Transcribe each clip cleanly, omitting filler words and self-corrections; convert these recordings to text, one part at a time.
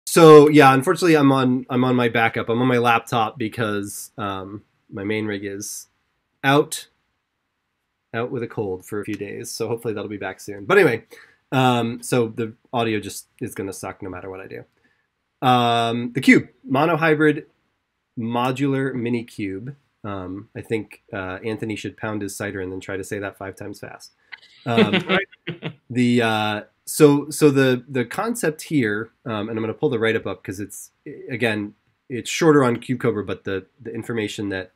So yeah, unfortunately, I'm on my backup. I'm on my laptop because my main rig is out with a cold for a few days. So hopefully that'll be back soon. But anyway, so the audio just is going to suck no matter what I do. The cube, Mono-Hybrid Modular Mini Cube. I think Anthony should pound his cider and then try to say that 5 times fast. So the concept here, and I'm going to pull the write-up up because it's shorter on CubeCover, but the information that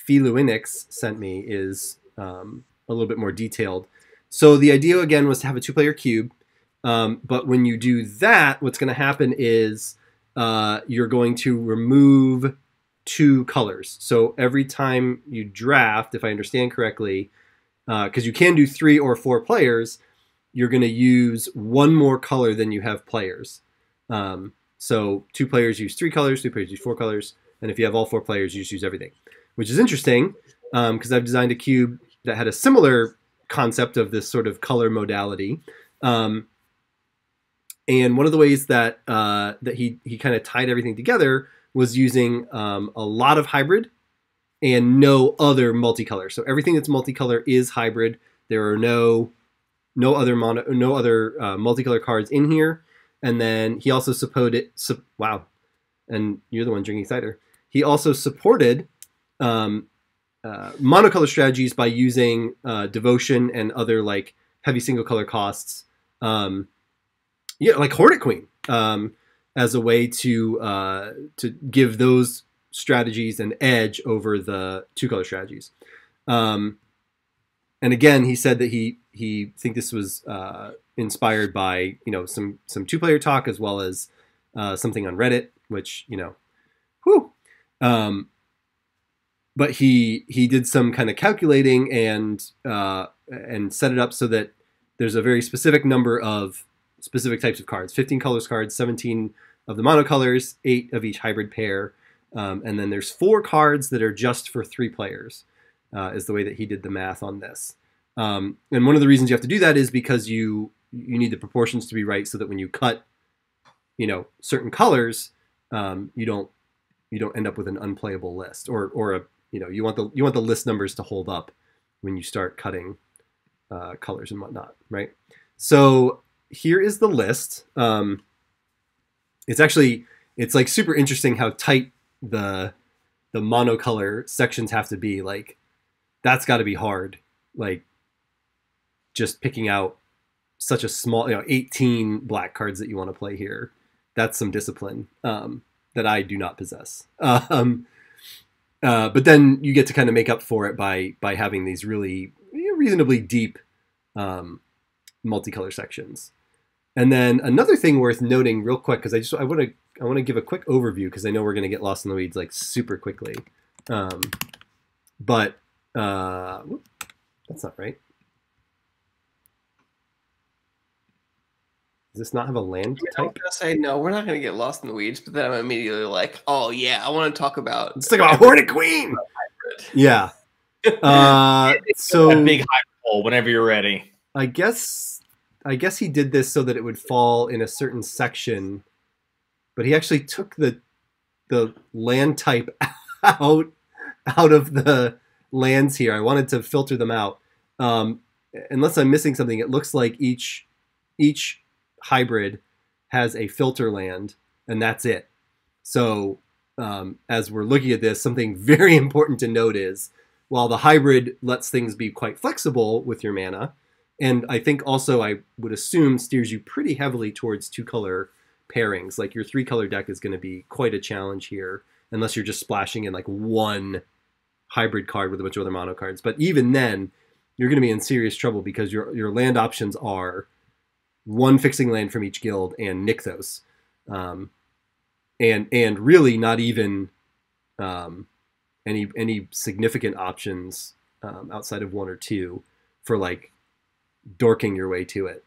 Fealuinix sent me is a little bit more detailed. So the idea again was to have a 2-player cube, but when you do that, what's going to happen is you're going to remove 2 colors. So every time you draft, if I understand correctly, because you can do 3 or 4 players, you're going to use 1 more color than you have players. So 2 players use 3 colors, 3 players use 4 colors, and if you have all 4 players, you just use everything, which is interesting because I've designed a cube that had a similar concept of this sort of color modality. And one of the ways that he kind of tied everything together was using a lot of hybrid and no other multicolor. So everything that's multicolor is hybrid. There are no other multicolor cards in here. And then he also supported wow, and you're the one drinking cider. He also supported monocolor strategies by using devotion and other like heavy single color costs. Like Hornet Queen as a way to give those strategies an edge over the 2-color strategies. And again, he said that he think this was inspired by some 2-player talk as well as something on Reddit, which whew. But he did some kind of calculating and set it up so that there's a very specific number of specific types of cards: 15 colors cards, 17 of the monocolors, 8 of each hybrid pair, and then there's 4 cards that are just for 3 players. Is the way that he did the math on this. And one of the reasons you have to do that is because you need the proportions to be right, so that when you cut, certain colors, you don't end up with an unplayable list, or a you want the list numbers to hold up when you start cutting colors and whatnot, right? So here is the list. It's like super interesting how tight the monocolor sections have to be. Like, that's got to be hard. Like, just picking out such a small, 18 black cards that you want to play here. That's some discipline that I do not possess. But then you get to kind of make up for it by having these really reasonably deep multicolor sections. And then another thing worth noting real quick, because I want to give a quick overview, because I know we're going to get lost in the weeds like super quickly. But that's not right. Does this not have a land type? I was gonna say no, we're not gonna get lost in the weeds, but then I'm immediately like, oh yeah, I want to talk about. Let's talk about Hornet Queen. Yeah. So a big high roll whenever you're ready. I guess he did this so that it would fall in a certain section, but he actually took the land type out of the lands here. I wanted to filter them out. Unless I'm missing something, it looks like each hybrid has a filter land, and that's it. So as we're looking at this, something very important to note is, while the hybrid lets things be quite flexible with your mana, and I think also I would assume steers you pretty heavily towards 2-color pairings. Like, your 3-color deck is going to be quite a challenge here, unless you're just splashing in like one hybrid card with a bunch of other mono cards. But even then, you're going to be in serious trouble, because your land options are 1 fixing land from each guild and Nykthos. And really not even any significant options outside of 1 or 2 for like dorking your way to it.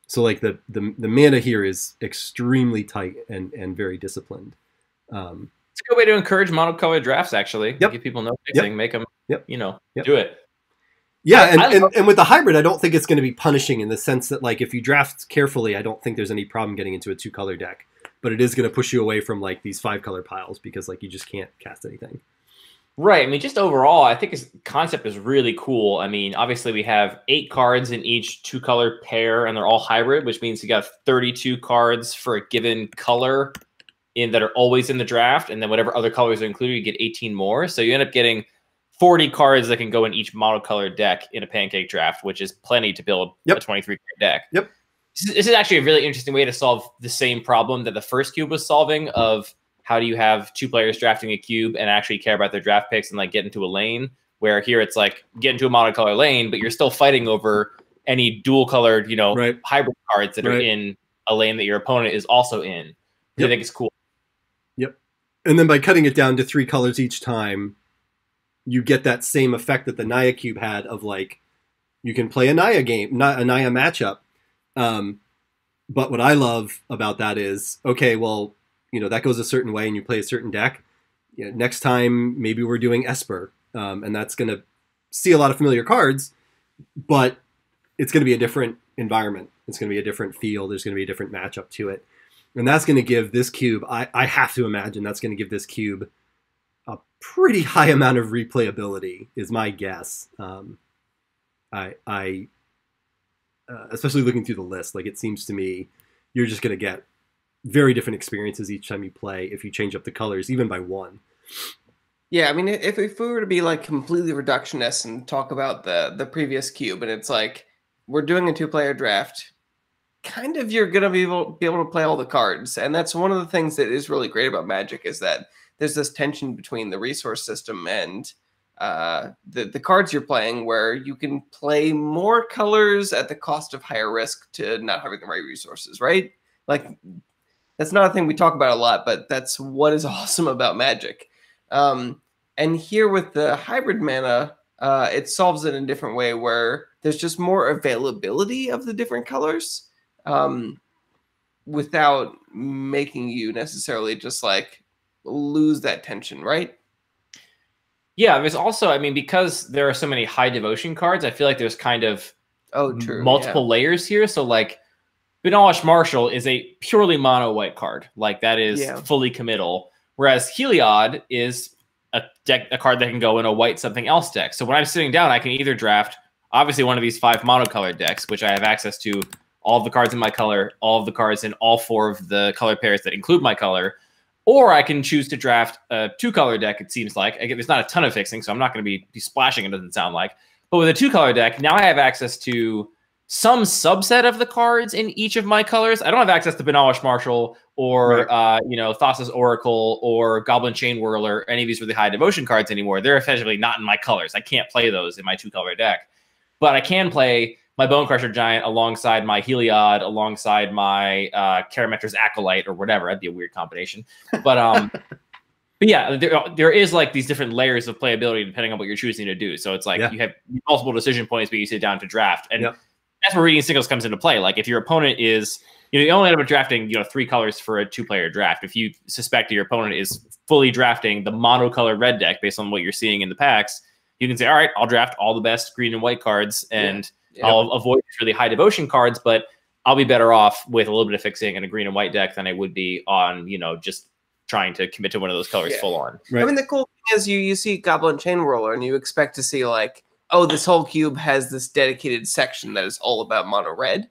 So like the mana here is extremely tight and very disciplined. It's a good way to encourage monocolor drafts, actually. Yep. Give people no fixing, make them, do it. Yeah, and with the hybrid, I don't think it's going to be punishing in the sense that, like, if you draft carefully, I don't think there's any problem getting into a 2-color deck. But it is going to push you away from, like, these 5-color piles because, like, you just can't cast anything. Right. I mean, just overall, I think his concept is really cool. I mean, obviously we have 8 cards in each 2-color pair, and they're all hybrid, which means you got 32 cards for a given color that are always in the draft, and then whatever other colors are included, you get 18 more. So you end up getting 40 cards that can go in each monocolored deck in a pancake draft, which is plenty to build a 23-card deck. Yep. This is actually a really interesting way to solve the same problem that the first cube was solving of how do you have 2 players drafting a cube and actually care about their draft picks and, like, get into a lane, where here it's like get into a monocolor lane, but you're still fighting over any dual colored, you know, hybrid cards that are in a lane that your opponent is also in. I think it's cool. Yep. And then by cutting it down to 3 colors each time, you get that same effect that the Naya cube had of, like, you can play a Naya game, not a Naya matchup. But what I love about that is, okay, well, you know, that goes a certain way and you play a certain deck. You know, next time, maybe we're doing Esper, and that's going to see a lot of familiar cards, but it's going to be a different environment. It's going to be a different feel. There's going to be a different matchup to it. And that's going to give this cube, I have to imagine that's going to give this cube a pretty high amount of replayability, is my guess. Especially looking through the list, like, it seems to me you're just going to get very different experiences each time you play if you change up the colors, even by 1. Yeah, I mean, if we were to be, like, completely reductionist and talk about the previous cube, and it's like we're doing a 2-player draft, kind of you're going to be able to play all the cards. And that's one of the things that is really great about Magic, is that there's this tension between the resource system and the cards you're playing, where you can play more colors at the cost of higher risk to not having the right resources, right? Like, that's not a thing we talk about a lot, but that's what is awesome about Magic. And here with the hybrid mana, it solves it in a different way, where there's just more availability of the different colors without making you necessarily just, like, lose that tension, right? Yeah, there's also, I mean, because there are so many high devotion cards, I feel like there's kind of multiple layers here. So, like, Benosh Marshall is a purely mono white card. Like, that is fully committal. Whereas Heliod is a card that can go in a white something else deck. So when I'm sitting down, I can either draft, obviously, one of these 5 monocolored decks, which I have access to all of the cards in my color, all of the cards in all 4 of the color pairs that include my color. Or I can choose to draft a 2-color deck, it seems like. Again, there's not a ton of fixing, so I'm not going to be splashing, it doesn't sound like. But with a 2-color deck, now I have access to some subset of the cards in each of my colors. I don't have access to Benosh Marshall or you know, Thassa's Oracle or Goblin Chain Whirler, any of these really high devotion cards anymore. They're effectively not in my colors. I can't play those in my 2-color deck. But I can play my Bone Crusher Giant alongside my Heliod, alongside my Karametra's Acolyte or whatever. That'd be a weird combination. But but yeah, there is, like, these different layers of playability depending on what you're choosing to do. So it's like you have multiple decision points when you sit down to draft. And that's where reading signals comes into play. Like, if your opponent is, you know, you only end up drafting, you know, 3 colors for a 2-player draft. If you suspect that your opponent is fully drafting the monocolor red deck based on what you're seeing in the packs, you can say, all right, I'll draft all the best green and white cards and I'll avoid really high devotion cards, but I'll be better off with a little bit of fixing in a green and white deck than I would be on, you know, just trying to commit to one of those colors full on. I mean, the cool thing is you see Goblin Chain Roller and you expect to see, like, oh, this whole cube has this dedicated section that is all about mono red.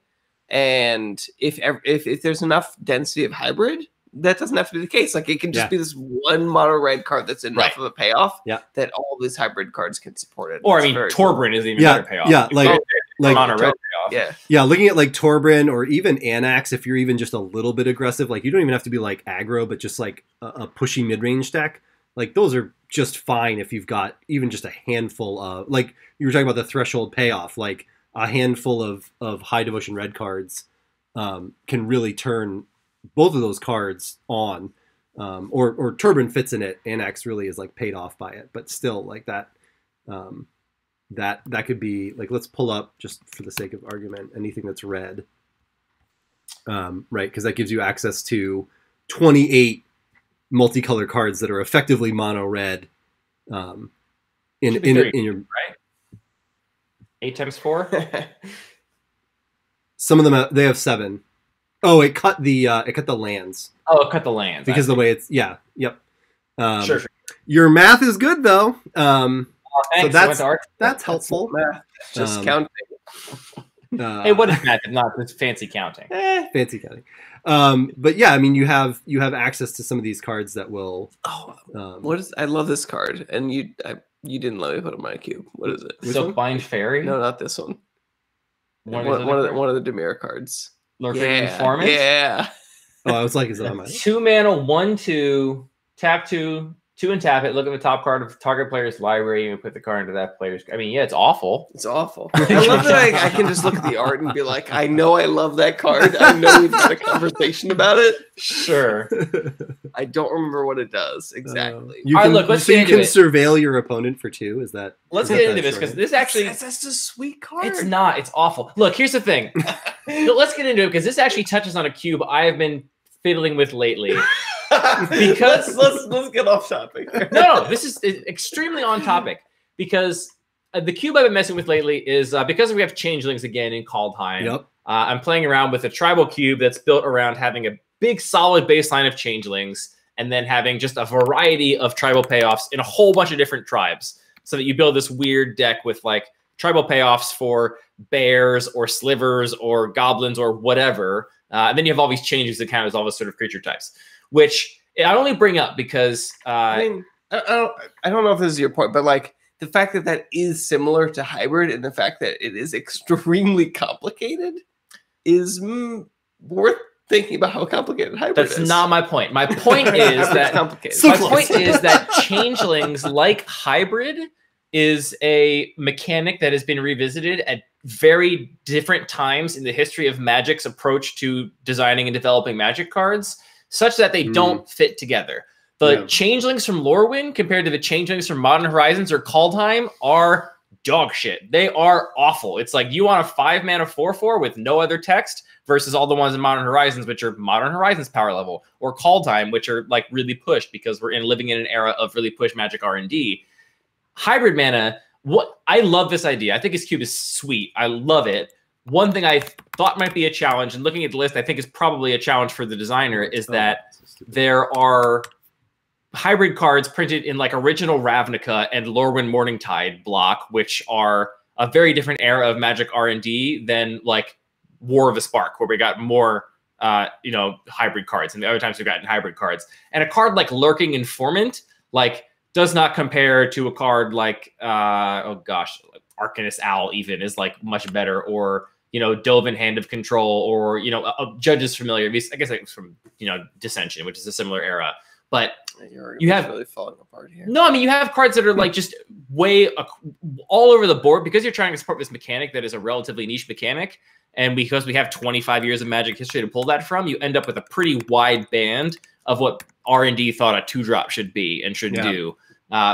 And if there's enough density of hybrid, that doesn't have to be the case. Like, it can just be this one mono red card that's enough of a payoff that all these hybrid cards can support it. Or, I mean, Torbrin is even better payoff. Yeah, like mono red payoff. Yeah, looking at, like, Torbrin or even Anax, if you're even just a little bit aggressive, like, you don't even have to be, like, aggro, but just, like, a pushy mid-range deck. Like, those are just fine if you've got even just a handful of, like, you were talking about the threshold payoff, like, a handful of high devotion red cards can really turn both of those cards on, or Turbine fits in it. Anax really is, like, paid off by it, but still, like, that could be, like, let's pull up, just for the sake of argument, anything that's red, right? Because that gives you access to 28 multicolor cards that are effectively mono red in your right. 8 times 4. Some of them they have 7. Oh, it cut the lands. Oh, it cut the lands because the way it's yep. Sure. Your math is good though. Thanks. So that's helpful. Math. Just counting. Hey, what is math? Not just fancy counting. Fancy counting. But yeah, I mean, you have access to some of these cards that will. What is? I love this card, and you didn't let me put it in my cube. What is it? Silkbind Fairy? No, not this one. One of the Demir cards. Lurking Informant? Yeah. Oh, I was like, is that on my 2 mana, 1/2, tap 2, 2 and tap it. Look at the top card of target player's library and put the card into that player's. I mean, yeah, it's awful. It's awful. I love that I can just look at the art and be like, I know I love that card. I know we've had a conversation about it. Sure. I don't remember what it does exactly. You can surveil your opponent for 2. Is that? Let's get into this because this actually that's a sweet card. It's not. It's awful. Look, here's the thing. Let's get into it because this actually touches on a cube I have been fiddling with lately. Because let's get off topic. No, this is extremely on topic because the cube I've been messing with lately is because we have changelings again in Kaldheim. Yep. I'm playing around with a tribal cube that's built around having a big solid baseline of changelings and then having just a variety of tribal payoffs in a whole bunch of different tribes, so that you build this weird deck with like tribal payoffs for bears or slivers or goblins or whatever. And then you have all these changes that count as all those sort of creature types, which I only bring up because I mean, I don't know if this is your point, but like the fact that that is similar to hybrid and the fact that it is extremely complicated is worth thinking about how complicated hybrid is. That's not my point. My point is that changelings like hybrid is a mechanic that has been revisited at very different times in the history of Magic's approach to designing and developing Magic cards, such that they don't fit together. The changelings from Lorwyn compared to the changelings from Modern Horizons or Kaldheim are dog shit. They are awful. It's like you want a 5 mana 4/4 with no other text versus all the ones in Modern Horizons, which are Modern Horizons power level, or Kaldheim, which are like really pushed because we're living in an era of really pushed Magic R&D. Hybrid mana, I love this idea. I think his cube is sweet. I love it. One thing I thought might be a challenge, and looking at the list, I think is probably a challenge for the designer, is that there are hybrid cards printed in like original Ravnica and Lorwyn Morningtide block, which are a very different era of Magic R&D than like War of the Spark, where we got more hybrid cards, and the other times we've gotten hybrid cards. And a card like Lurking Informant, like, does not compare to a card like Arcanist Owl even is like much better, or Dovin Hand of Control, or a Judge's Familiar. I guess it's from Dissension, which is a similar era. But you have really falling apart here. No, I mean you have cards that are like just way all over the board because you're trying to support this mechanic that is a relatively niche mechanic, and because we have 25 years of Magic history to pull that from, you end up with a pretty wide band of what R&D thought a 2-drop should be and should do,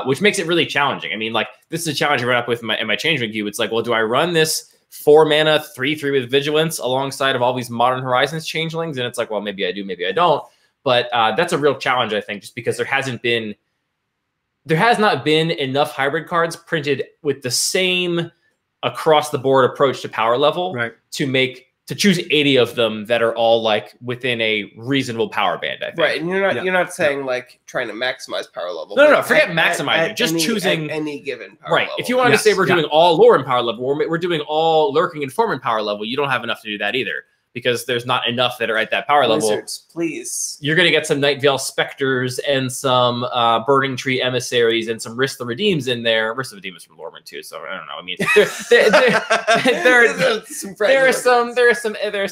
which makes it really challenging. I mean, like, this is a challenge I run up with in my Changeling queue. It's like, well, do I run this 4 mana 3/3 with Vigilance alongside of all these Modern Horizons changelings? And it's like, well, maybe I do, maybe I don't. But that's a real challenge, I think, just because there has not been enough hybrid cards printed with the same across the board approach to power level to choose 80 of them that are all like within a reasonable power band, I think. Right, and you're not saying like trying to maximize power level. No, forget maximizing. Just choosing any given power level. If you wanted to say we're doing all Lorwyn power level, we're doing all Lurking Informant power level, you don't have enough to do that either, because there's not enough that are at that power level. Please. You're going to get some Night Veil Specters and some Burning Tree Emissaries and some Risk the Redeems in there. Risk the Redeem is from Lorwyn too, so I don't know. I mean, there are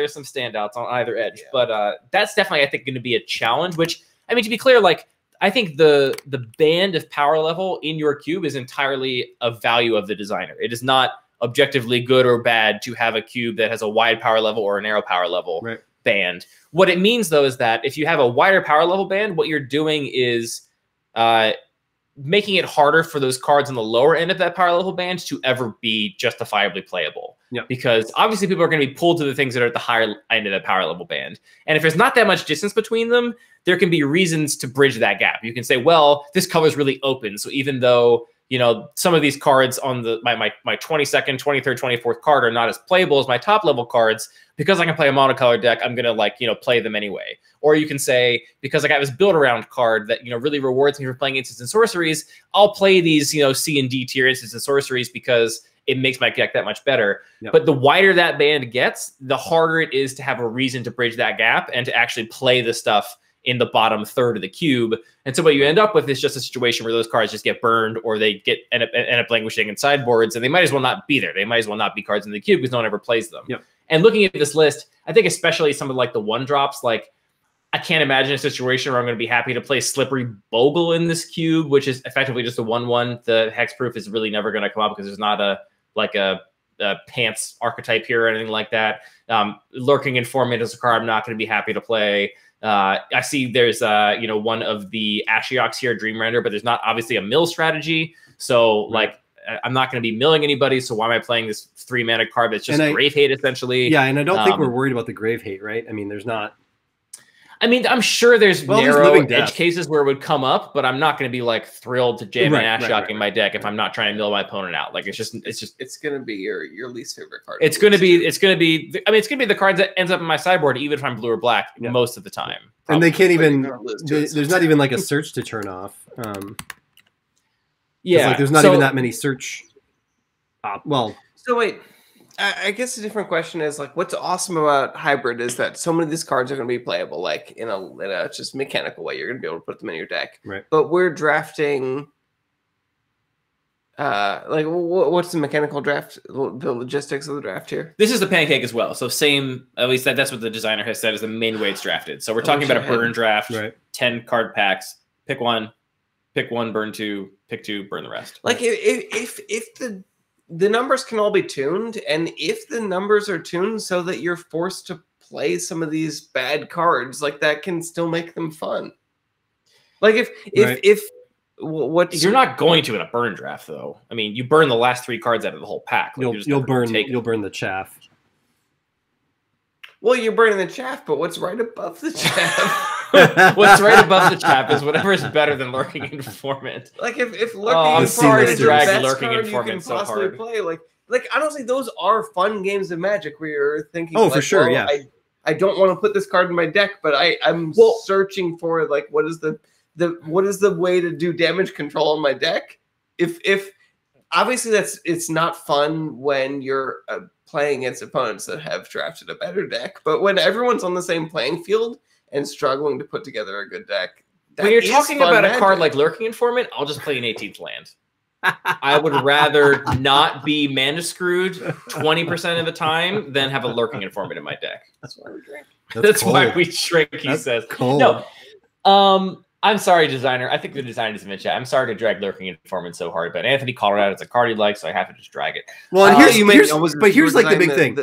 some standouts on either edge, but that's definitely, I think, going to be a challenge. Which, I mean, to be clear, like, I think the band of power level in your cube is entirely a value of the designer. It is not objectively good or bad to have a cube that has a wide power level or a narrow power level band. What it means, though, is that if you have a wider power level band, what you're doing is making it harder for those cards on the lower end of that power level band to ever be justifiably playable. Because obviously people are going to be pulled to the things that are at the higher end of that power level band. And if there's not that much distance between them, there can be reasons to bridge that gap. You can say, well, this color is really open, so even though you know, some of these cards on my 22nd, 23rd, 24th card are not as playable as my top level cards. Because I can play a monocolored deck, I'm gonna like, you know, play them anyway. Or you can say, because I got this build around card that, you know, really rewards me for playing instants and sorceries, I'll play these, you know, C and D tier instants and sorceries because it makes my deck that much better. Yep. But the wider that band gets, the harder it is to have a reason to bridge that gap and to actually play the stuff in the bottom third of the cube. And so what you end up with is just a situation where those cards just get burned, or they end up languishing in sideboards, and they might as well not be there. They might as well not be cards in the cube because no one ever plays them. Yep. And looking at this list, I think especially some of like the one drops, like I can't imagine a situation where I'm going to be happy to play Slippery Bogle in this cube, which is effectively just a 1/1. The hexproof is really never going to come up because there's not a pants archetype here or anything like that. Lurking Informant is a card I'm not going to be happy to play. I see there's you know, one of the Ashioks here, Dream Render, but there's not obviously a mill strategy. So like I'm not going to be milling anybody. So why am I playing this 3-mana card that's just Grave Hate essentially? Yeah, and I don't think we're worried about the Grave Hate, right? I mean, there's not. I mean, I'm sure there's narrow edge cases where it would come up, but I'm not going to be like thrilled to jam an Ashiok in my deck if I'm not trying to mill my opponent out. Like it's going to be your least favorite card. It's going to be the cards that ends up in my sideboard, even if I'm blue or black most of the time. Probably. And they can't even, there's not even like a search to turn off. Yeah. Like there's not even that many search. So wait, I guess a different question is like, what's awesome about hybrid is that so many of these cards are going to be playable, like in a just mechanical way. You're going to be able to put them in your deck, right? But we're drafting. Like, what's the mechanical draft? The logistics of the draft here. This is the pancake as well. So same, at least that's what the designer has said is the main way it's drafted. So we're talking about a burn draft, 10 card packs. Pick one, burn 2, pick 2, burn the rest. Like if the numbers can all be tuned, and if the numbers are tuned so that you're forced to play some of these bad cards, like that can still make them fun. Like if you're not going to in a burn draft though. I mean, you burn the last 3 cards out of the whole pack. Like, you'll burn the chaff. Well, you're burning the chaff, but what's right above the chaff? What's right above the chaff is whatever is better than Lurking Informant. Like if Lurking Informant is the best Lurking Informant so hard. Play. Like honestly, those are fun games of Magic where you're thinking, for sure, well, yeah. I don't want to put this card in my deck, but I'm searching for like what is the way to do damage control on my deck? If obviously it's not fun when you're playing against opponents that have drafted a better deck, but when everyone's on the same playing field and struggling to put together a good deck. When you're talking about a card like Lurking Informant, I'll just play an 18th land. I would rather not be mana screwed 20% of the time than have a Lurking Informant in my deck. That's why we drink. That's why we drink, he says. Cold. No. I'm sorry, designer. I think the designer is in the chat. I'm sorry to drag Lurking Informant so hard, but Anthony called it out. It's a card he likes, so I have to just drag it. Well, and here's like the big thing.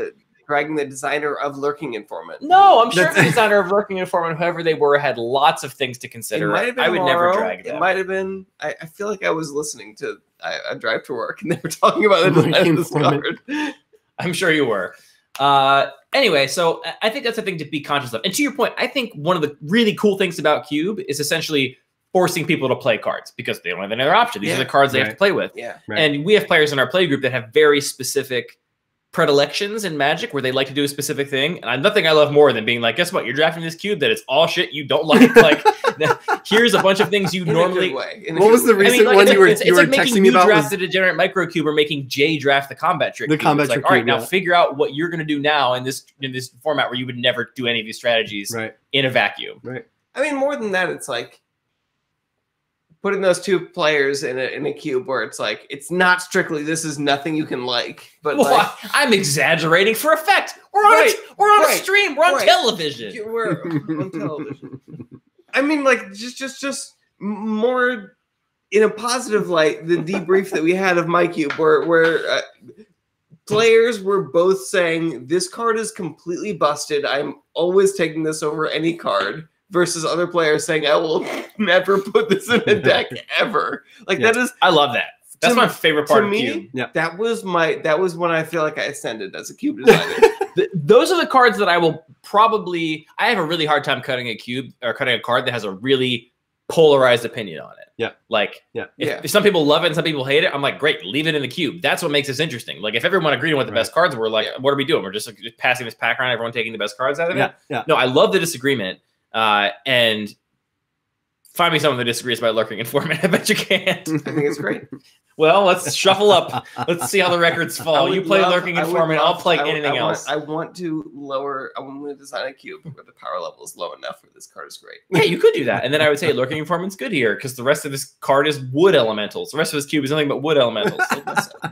Dragging the designer of Lurking Informant. No, I'm sure the designer of Lurking Informant, whoever they were, had lots of things to consider. I would never drag them. It might have been. I feel like I was listening to a drive to work, and they were talking about the design of this card. I'm sure you were. Anyway, so I think that's a thing to be conscious of. And to your point, I think one of the really cool things about Cube is essentially forcing people to play cards because they don't have another option. These are the cards they have to play with. Yeah. And we have players in our play group that have very specific predilections in Magic where they like to do a specific thing. And nothing I love more than being like, guess what? You're drafting this cube that it's all shit you don't like. Like, here's a bunch of things you normally. What was the recent one you were texting me about? Draft the Degenerate Micro Cube or making Jay draft the Combat Trick. The Combat Trick. All right, now figure out what you're going to do now in this format where you would never do any of these strategies in a vacuum. Right. I mean, more than that, it's like putting those 2 players in a cube where it's like it's not strictly this is nothing you can like, but like, I'm exaggerating for effect. We're on a stream. We're on television. We're on television. I mean, like just more in a positive light. The debrief that we had of my cube, where players were both saying this card is completely busted. I'm always taking this over any card. Versus other players saying, I will never put this in a deck ever. Like that is, I love that. That's my favorite part of Cube. Yeah. That was when I feel like I ascended as a Cube designer. Those are the cards that I will probably. I have a really hard time cutting a cube or cutting a card that has a really polarized opinion on it. Yeah. Like, if some people love it and some people hate it, I'm like, great, leave it in the cube. That's what makes this interesting. Like, if everyone agreed on what the best cards were, like, what are we doing? We're just like, passing this pack around, everyone taking the best cards out of it? Yeah. No, I love the disagreement. And find me someone that disagrees about lurking informant. I bet you can't. I think it's great. Well, let's shuffle up. Let's see how the records fall. You play lurking informant. I'll play anything else. I want to design a cube where the power level is low enough where this card is great. Yeah, you could do that. And then I would say lurking informant's good here because the rest of this card is wood elementals. The rest of this cube is nothing but wood elementals. So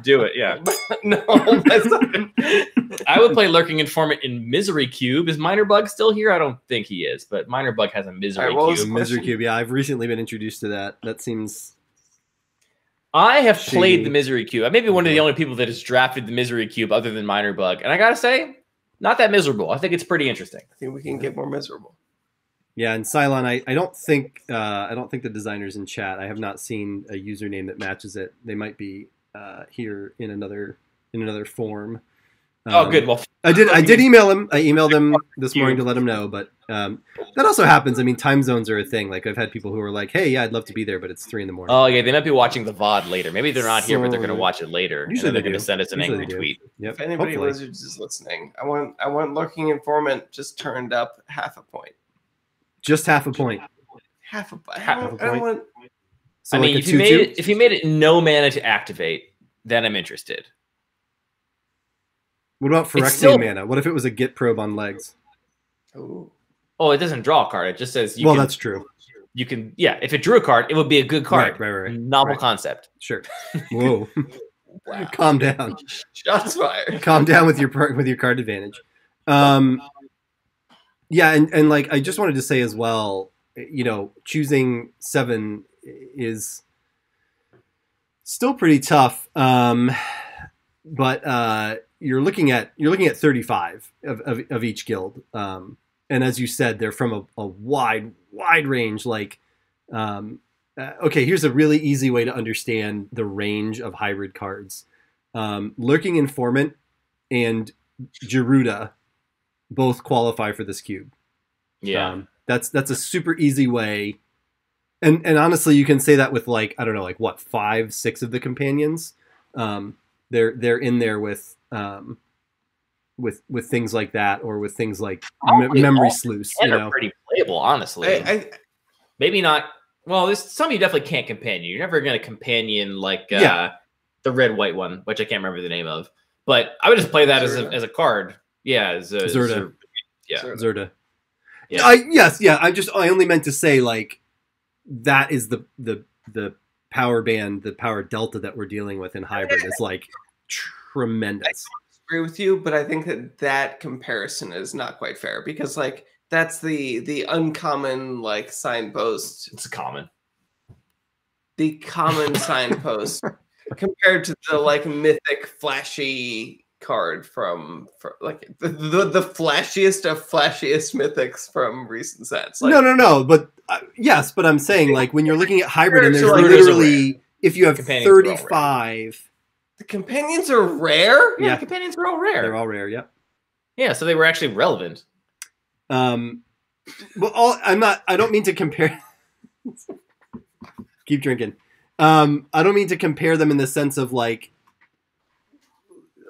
do it, yeah. No, that's not. I would play lurking informant in misery cube. Is Minor Bug still here? I don't think he is, but Minor Bug has a misery cube. Misery cube, yeah. I've recently been introduced to that. That seems... I have played the Misery Cube. I may be one of the only people that has drafted the Misery Cube other than Minor Bug. And I got to say, not that miserable. I think it's pretty interesting. I think we can get more miserable. Yeah, and Cylon, I don't think the designer's in chat. I have not seen a username that matches it. They might be here in another form. Oh, good. Well, I did email him. I emailed him this morning to let him know, but that also happens. I mean, time zones are a thing. Like, I've had people who are like, "Hey, yeah, I'd love to be there, but it's 3 a.m." Oh, yeah, they might be watching the VOD later. Maybe they're not here, but they're going to watch it later. Usually and they're going to send us an angry tweet. Yep. If anybody lizards is listening, I want lurking informant just turned up half a point. Just half a point. Half a point. So I mean, like if you made it no mana to activate, then I'm interested. What about Phyrexian mana? What if it was a Git probe on legs? Oh, it doesn't draw a card. It just says you can, that's true. You can, yeah. If it drew a card, it would be a good card. Right. Novel concept. Sure. Whoa. Wow. Calm down. Shots fired. Calm down with your card advantage. Yeah, and like I just wanted to say as well, you know, choosing 7 is still pretty tough. But you're looking at 35 of each guild. And as you said, they're from a wide range. Like, okay, here's a really easy way to understand the range of hybrid cards. Lurking Informant and Geruda both qualify for this cube. Yeah, that's a super easy way. And honestly, you can say that with like, I don't know, like what, 5, 6 of the companions. They're in there with things like that, or with things like memory sleuths. You know, pretty playable, honestly. Maybe not. Well, there's some you definitely can't companion. You're never going to companion like the red white one, which I can't remember the name of. But I would just play that as a card. Yeah, Zerda. Zerda. Yeah. I only meant to say like that is the power band, the power delta that we're dealing with in hybrid is like tremendous. I agree with you, but I think that comparison is not quite fair because like that's the uncommon like signpost. It's common. The common signpost compared to the like mythic flashy card from like the flashiest of flashiest mythics from recent sets. Like, no, but yes, but I'm saying like when you're looking at hybrid and there's literally if you have 35. The companions are rare? Yeah, the companions are all rare. They're all rare, yep. Yeah, so they were actually relevant. Well, I don't mean to compare. Keep drinking. I don't mean to compare them in the sense of like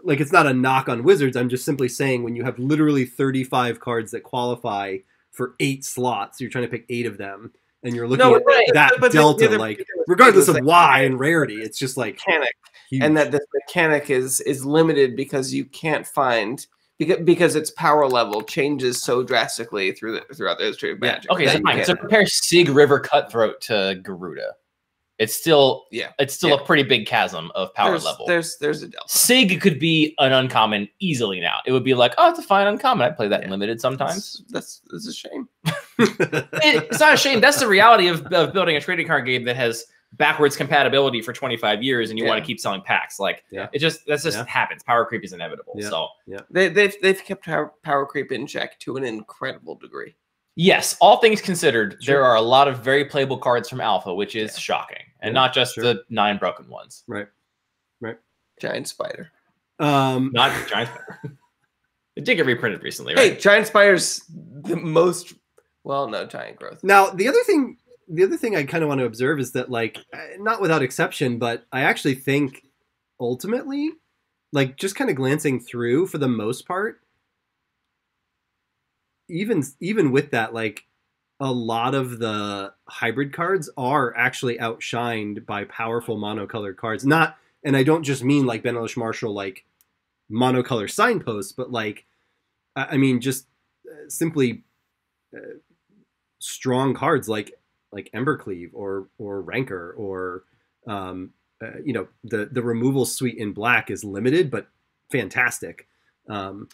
it's not a knock on Wizards. I'm just simply saying when you have literally 35 cards that qualify for 8 slots, you're trying to pick 8 of them, and you're looking at that delta, like regardless of why and rarity, it's just like mechanic, and that this mechanic is limited because you can't find because its power level changes so drastically throughout the history of Magic. Okay, so fine. So compare Sig River Cutthroat to Garuda. It's still a pretty big chasm of power level. There's a delta. Sig could be an uncommon easily now. It would be like, oh, it's a fine uncommon. I play that in limited sometimes. That's a shame. It's not a shame. That's the reality of building a trading card game that has backwards compatibility for 25 years, and you want to keep selling packs. Like it just happens. Power creep is inevitable. Yeah. So they've kept power creep in check to an incredible degree. Yes, all things considered, there are a lot of very playable cards from Alpha, which is shocking, and not just the 9 broken ones. Right. Giant Spider. Not Giant Spider. It did get reprinted recently, right? Hey, Giant Spider's the most... Well, no, Giant Growth. Now, the other thing the other thing I kind of want to observe is that, like, not without exception, but I actually think ultimately, like, just kind of glancing through for the most part, even with that, like, a lot of the hybrid cards are actually outshined by powerful monocolored cards. Not, and I don't just mean like Benelish Marshall, like monocolor signposts, but like, I mean, just simply strong cards like Embercleave or Rancor or you know, the removal suite in black is limited but fantastic. You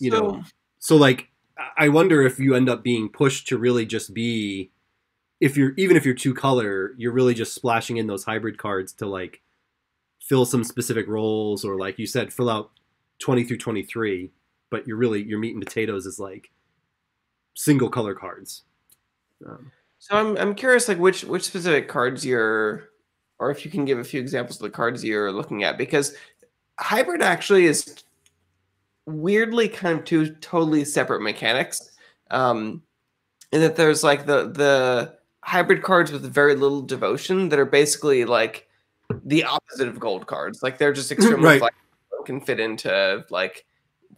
know, so like, I wonder if you end up being pushed to really just be, even if you're two color, you're really just splashing in those hybrid cards to like fill some specific roles, or like you said, fill out 20 through 23, but your meat and potatoes is like single color cards. So I'm curious, like which specific cards you're, or if you can give a few examples of the cards you're looking at, because hybrid actually is weirdly kind of two totally separate mechanics, in that there's like the hybrid cards with very little devotion that are basically like the opposite of gold cards. Like they're just extremely flexible, can fit into like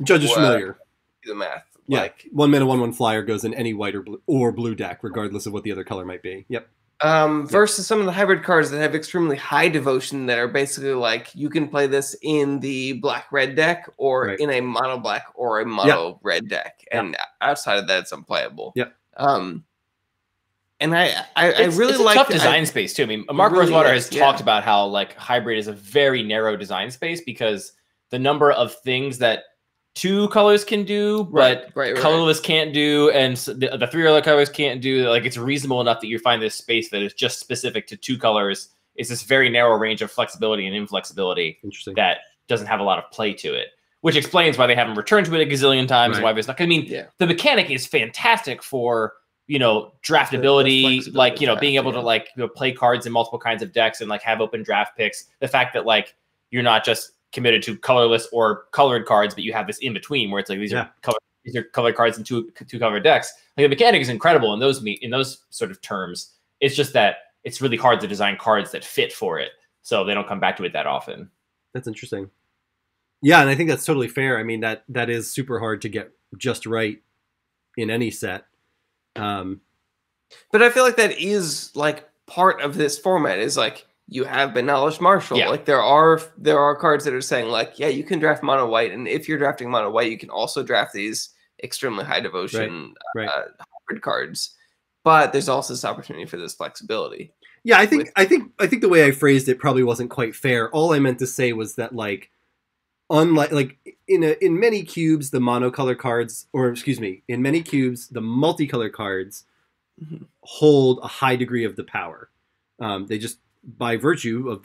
Judge is familiar. The math. Yeah, like 1-mana 1/1 flyer goes in any white or blue deck, regardless of what the other color might be. Yep. Versus some of the hybrid cards that have extremely high devotion that are basically like you can play this in the black-red deck or in a mono-black or a mono-red deck. And outside of that, it's unplayable. Yep. And I really it's like a tough design space too. I mean, Mark really Rosewater is, has talked about how like hybrid is a very narrow design space because the number of things that two colors can do, but colorless can't do, and the three other colors can't do. Like it's reasonable enough that you find this space that is just specific to two colors. Is this very narrow range of flexibility and inflexibility that doesn't have a lot of play to it, which explains why they haven't returned to it a gazillion times. Why there's not. I mean, the mechanic is fantastic for, you know, draftability, like, you know, being able to like, you know, play cards in multiple kinds of decks and like have open draft picks. The fact that like you're not just committed to colorless or colored cards, but you have this in between where it's like these are colored cards in two colored decks. Like the mechanic is incredible in those sort of terms. It's just that it's really hard to design cards that fit for it, so they don't come back to it that often. That's interesting. Yeah, and I think that's totally fair. I mean, that is super hard to get just right in any set. But I feel like that is like part of this format is like, you have Benelish Marshall. Like there are cards that are saying like, yeah, you can draft mono white, and if you're drafting mono white, you can also draft these extremely high devotion hybrid cards. But there's also this opportunity for this flexibility. Yeah, I think the way I phrased it probably wasn't quite fair. All I meant to say was that like, unlike like in many cubes, the monocolor cards, or excuse me, in many cubes, the multicolor cards hold a high degree of the power. They just, by virtue of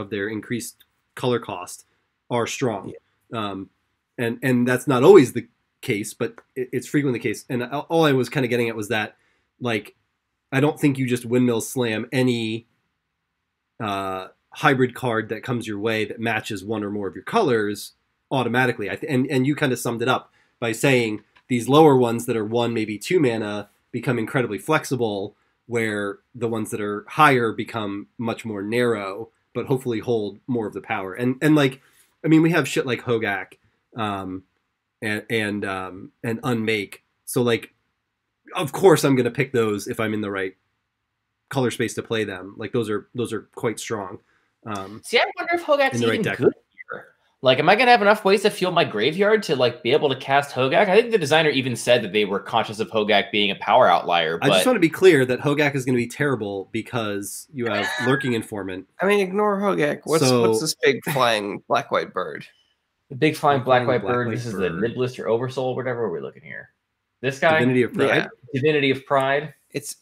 their increased color cost, are strong. And that's not always the case, but it's frequently the case. And all I was kind of getting at was that, like, I don't think you just windmill slam any hybrid card that comes your way that matches one or more of your colors automatically. And you kind of summed it up by saying these lower ones that are 1, maybe 2 mana become incredibly flexible, where the ones that are higher become much more narrow, but hopefully hold more of the power. And like, I mean, we have shit like Hogak, and Unmake. So like, of course I'm going to pick those if I'm in the right color space to play them. Like those are quite strong. See, I wonder if Hogak's even good here. Like, am I going to have enough ways to fuel my graveyard to like be able to cast Hogak? I think the designer even said that they were conscious of Hogak being a power outlier. But I just want to be clear that Hogak is going to be terrible because you have Lurking Informant. I mean, ignore Hogak. What's this big flying black-white bird? The big flying black-white bird. This is the Nibblist or Oversoul, whatever we're looking here. This guy? Divinity of Pride? Yeah. Divinity of Pride. It's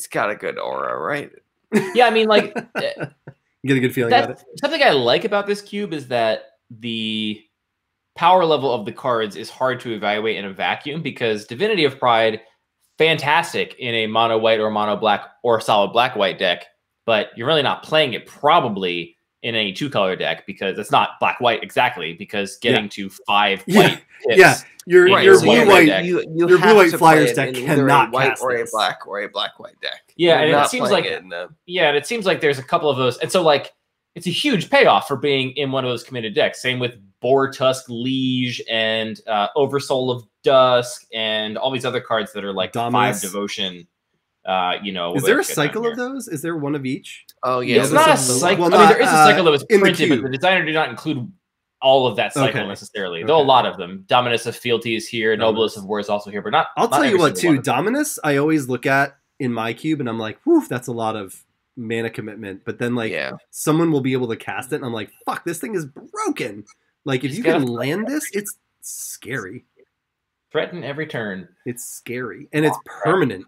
got a good aura, right? Yeah, I mean, like... You get a good feeling about it. Something I like about this cube is that the power level of the cards is hard to evaluate in a vacuum, because Divinity of Pride, fantastic in a mono white or mono black or solid black white deck, but you're really not playing it probably in a 2-color deck because it's not black-white exactly, because getting to 5 white pips your blue-white your blue-white Flyers deck cannot white cast or a this. black or a black-white deck. Yeah, and it seems like and it seems like there's a couple of those, and so like it's a huge payoff for being in one of those committed decks. Same with Boar Tusk Liege and Oversoul of Dusk and all these other cards that are like Dominus. 5 devotion. Is there a cycle of those? Is there one of each? Oh yeah, it's not a cycle. Well, I mean, there is a cycle that was printed, but the designer did not include all of that cycle necessarily. Though a lot of them. Dominus of Fealty is here. Noblest of War is also here, but not. I'll tell you what, too. Dominus, I always look at in my cube, and I'm like, whew, that's a lot of mana commitment. But then, like, someone will be able to cast it, and I'm like, fuck, this thing is broken. Like, if you can land this, it's scary. Threaten every turn. It's scary, and it's permanent.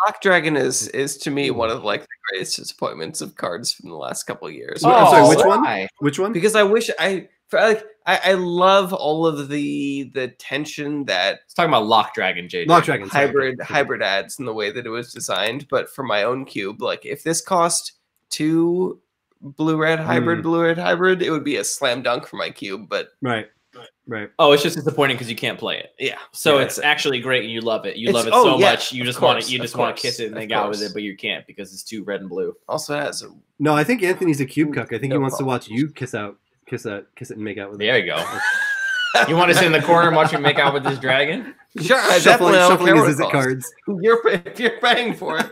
Black Dragon is to me one of like the greatest disappointments of cards from the last couple of years. I'm sorry, which one? Which one? Because I love all of the tension that it's talking about Lock Dragon, JJ. Lock Dragon hybrid adds in the way that it was designed. But for my own cube, like if this cost 2 blue-red hybrid, it would be a slam dunk for my cube. But Right. Oh, it's just disappointing because you can't play it. Yeah. So it's actually great and you love it. You love it so much. You just want to kiss it and hang out with it, but you can't because it's too red and blue. Also has No, I think Anthony's a cube cuck. I think he wants to watch you kiss it and make out with it. There you go. You want to sit in the corner and watch me make out with this dragon? Sure, I definitely shuffling his visit cards. If you're paying for it.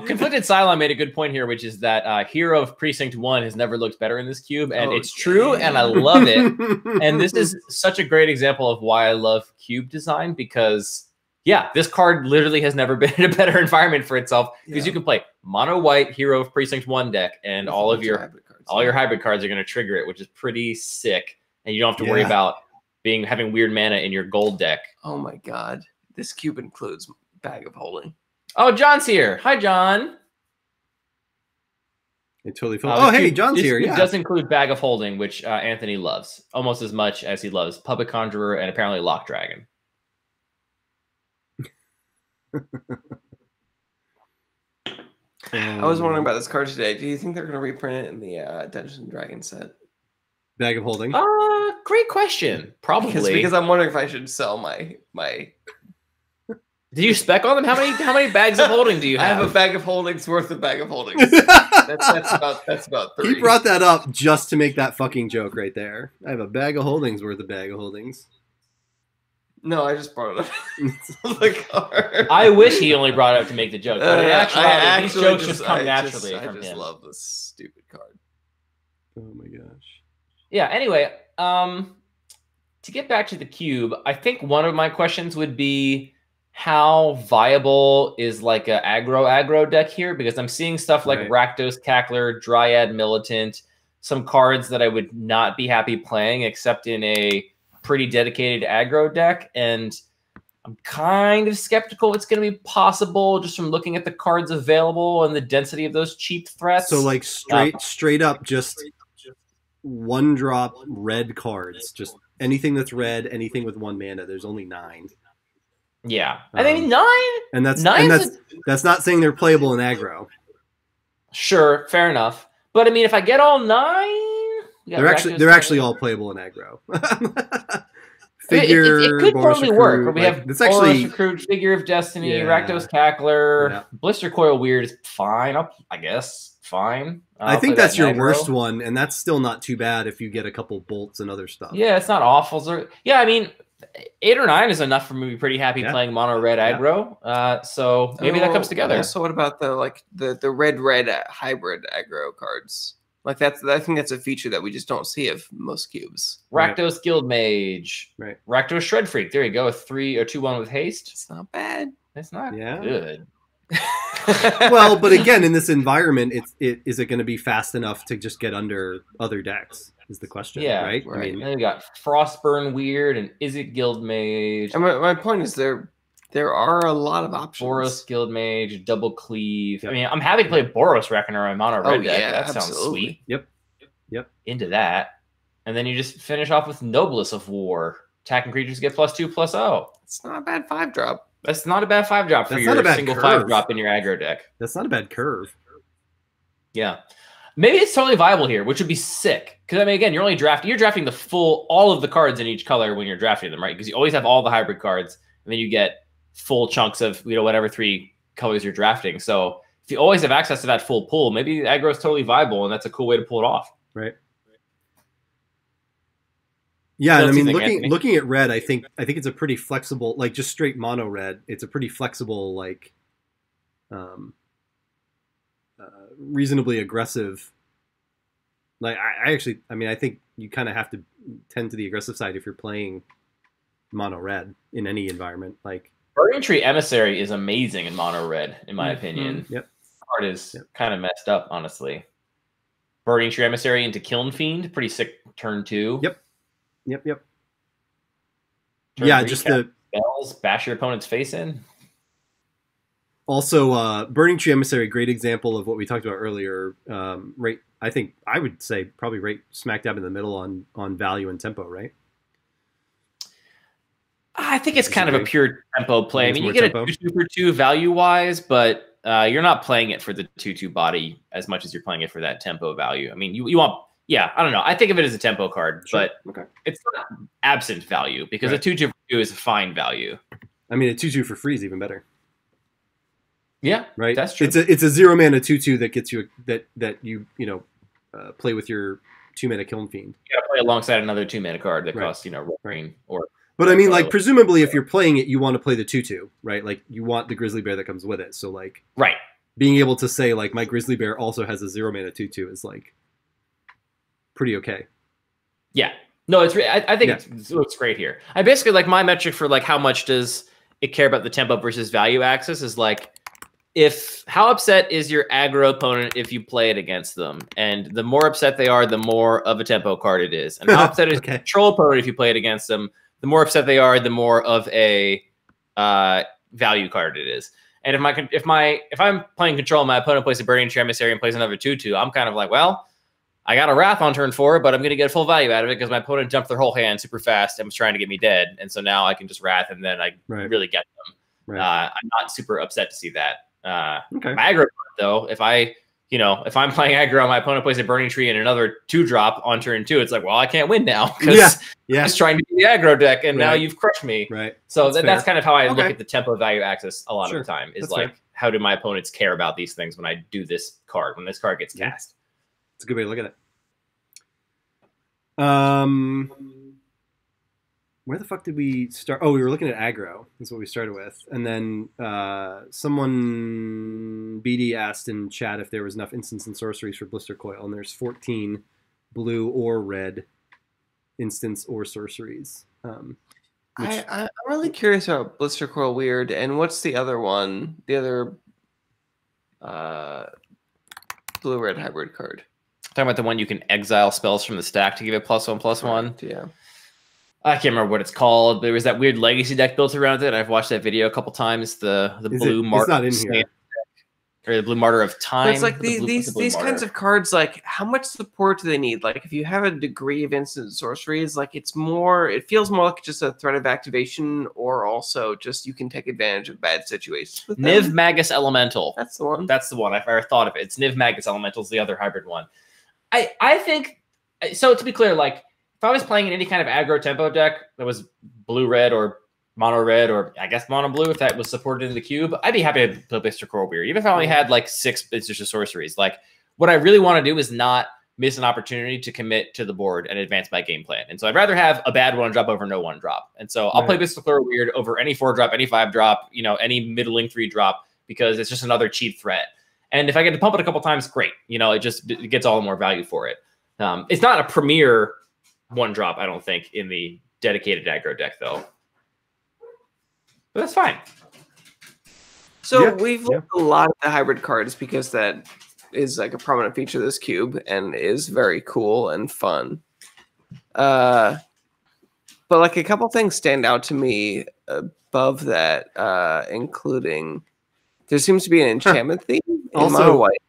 Conflicted Cylon made a good point here, which is that Hero of Precinct 1 has never looked better in this cube, and it's true, and I love it. And this is such a great example of why I love cube design, because, this card literally has never been in a better environment for itself, because you can play mono-white Hero of Precinct 1 deck, and all your hybrid cards are going to trigger it, which is pretty sick, and you don't have to worry about having weird mana in your gold deck. Oh my god. This cube includes Bag of Holding. Oh, John's here. Hi, John. It totally fell. Hey, John's here. It does include Bag of Holding, which Anthony loves almost as much as he loves Puppet Conjurer and apparently Lock Dragon. I was wondering about this card today. Do you think they're going to reprint it in the Dungeons and Dragons set? Bag of Holding? Great question. Probably because I'm wondering if I should sell my. Do you spec on them? How many bags of holding do you have? I have a bag of holdings worth of bag of holdings. that's about 3. He brought that up just to make that fucking joke right there. I have a bag of holdings worth of bag of holdings. No, I just brought it up. The card. I wish he only brought it up to make the joke. But these jokes just come naturally from him. I just love this stupid card. Oh my gosh. Yeah. Anyway, to get back to the cube, I think one of my questions would be, how viable is like a aggro deck here? Because I'm seeing stuff like Rakdos Cackler, Dryad Militant, some cards that I would not be happy playing except in a pretty dedicated aggro deck. And I'm kind of skeptical it's going to be possible just from looking at the cards available and the density of those cheap threats. So like straight up, just 1-drop red cards, just anything that's red, anything with 1 mana. There's only 9. Yeah, I mean 9, and that's not saying they're playable in aggro. Sure, fair enough. But I mean, if I get all 9, they're actually all playable in aggro. Figure, it could totally work. Where we have it's actually Recruit, Figure of Destiny, Rakdos Cackler, Blister Coil Weird is fine. I guess fine. I think that's your worst one, and that's still not too bad if you get a couple bolts and other stuff. Yeah, it's not awful. Yeah, I mean, 8 or 9 is enough for me to be pretty happy playing mono red aggro. So maybe that comes together. So what about the red hybrid aggro cards? Like I think that's a feature that we just don't see of most cubes. Rakdos Guild Mage. Right. Rakdos Shred Freak. There you go. 3 or 2/1 with haste. It's not bad. It's not good. Well, but again, in this environment, is it going to be fast enough to just get under other decks? Is the question, right? I mean, and we got Frostburn Weird and Is It Guild Mage. And my point is there are a lot of options. Boros Guild Mage, Double Cleave. I mean, I'm happy to play Boros Reckoner on mono red deck. That sounds sweet. Yep. Into that. And then you just finish off with Noblest of War. Attacking creatures get +2/+0. It's not a bad 5-drop. That's not a bad 5-drop for your single 5-drop in your aggro deck. That's not a bad curve. Yeah. Maybe it's totally viable here, which would be sick. Because I mean, again, you're drafting the all of the cards in each color when you're drafting them, right? Because you always have all the hybrid cards, and then you get full chunks of whatever 3 colors you're drafting. So if you always have access to that full pool, maybe aggro is totally viable, and that's a cool way to pull it off. Right. Yeah, and I mean, looking at red, I think it's a pretty flexible, like just straight mono red. It's a pretty flexible, like, reasonably aggressive. Like I mean, I think you kind of have to tend to the aggressive side if you're playing mono red in any environment. Like Burning Tree Emissary is amazing in mono red, in my opinion. Yep. Card is kind of messed up, honestly. Burning Tree Emissary into Kiln Fiend, pretty sick turn 2. Yep. Turn yeah, 3, just the spells, bash your opponent's face in. Also, Burning Tree Emissary, great example of what we talked about earlier. Right, I think I would say probably right smack dab in the middle on value and tempo, right? I think it's kind of a pure tempo play. I mean, you get a 2/2 for 2 value-wise, but you're not playing it for the 2/2 body as much as you're playing it for that tempo value. I mean, you want... Yeah, I don't know. I think of it as a tempo card, but it's not absent value because a 2/2 for 2 is a fine value. I mean, a 2/2 for free is even better. Yeah, right. That's true. It's a 0 mana 2/2 that gets you that you play with your 2 mana Kiln Fiend. You gotta play alongside another 2 mana card that costs Rain or. But I mean, like presumably, if you're playing it, you want to play the 2/2, right? Like you want the Grizzly Bear that comes with it. So like, being able to say like my Grizzly Bear also has a 0 mana 2/2 is like pretty okay. Yeah. No, it's. I think it looks great here. I basically like my metric for like how much does it care about the tempo versus value axis is like how upset is your aggro opponent if you play it against them, and the more upset they are, the more of a tempo card it is, and how upset is your control opponent if you play it against them, the more upset they are, the more of a value card it is. And if I'm playing control, and my opponent plays a Burning Tree Emissary and plays another 2/2, I'm kind of like, well, I got a Wrath on turn 4, but I'm going to get full value out of it because my opponent jumped their whole hand super fast and was trying to get me dead. And so now I can just Wrath and then I really get them. I'm not super upset to see that. My aggro, though, if I'm playing aggro, my opponent plays a Burning Tree and another 2-drop on turn 2, it's like, well, I can't win now because I was trying to be the aggro deck and now you've crushed me. Right. So that's kind of how I look at the tempo value axis a lot of the time is like, how do my opponents care about these things when I do this card, when this card gets cast? It's a good way to look at it. Where the fuck did we start? Oh, we were looking at aggro. That's what we started with. And then someone, BD, asked in chat if there was enough instants and sorceries for Blister Coil. And there's 14 blue or red instants or sorceries. I'm really curious about Blister Coil Weird. And what's the other one? The other blue-red hybrid card. Talking about the one you can exile spells from the stack to give it +1/+1. Yeah. I can't remember what it's called. There was that weird legacy deck built around it. I've watched that video a couple times. The blue martyr. It's not in here. Or the blue martyr of time. But it's like these kinds of cards, like how much support do they need? Like if you have a degree of instant sorceries, like it feels more like just a threat of activation, or also just you can take advantage of bad situations with them. Niv Magus Elemental. That's the one. That's the one. I've never thought of it. It's Niv Magus Elemental is the other hybrid one. I think, so to be clear, like if I was playing in any kind of aggro tempo deck that was blue-red or mono-red or I guess mono-blue, if that was supported in the cube, I'd be happy to play Blister Coil Weird. Even if I only had like 6 instants sorceries. Like what I really want to do is not miss an opportunity to commit to the board and advance my game plan. And so I'd rather have a bad 1-drop over no 1-drop. And so I'll play Blister Coil Weird over any 4-drop, any 5-drop, any middling 3-drop because it's just another cheap threat. And if I get to pump it a couple times, great. It gets all the more value for it. It's not a premier 1-drop, I don't think, in the dedicated aggro deck, though. But that's fine. So we've looked a lot at the hybrid cards because that is like a prominent feature of this cube and is very cool and fun. But like a couple things stand out to me above that, including there seems to be an enchantment theme in mono white.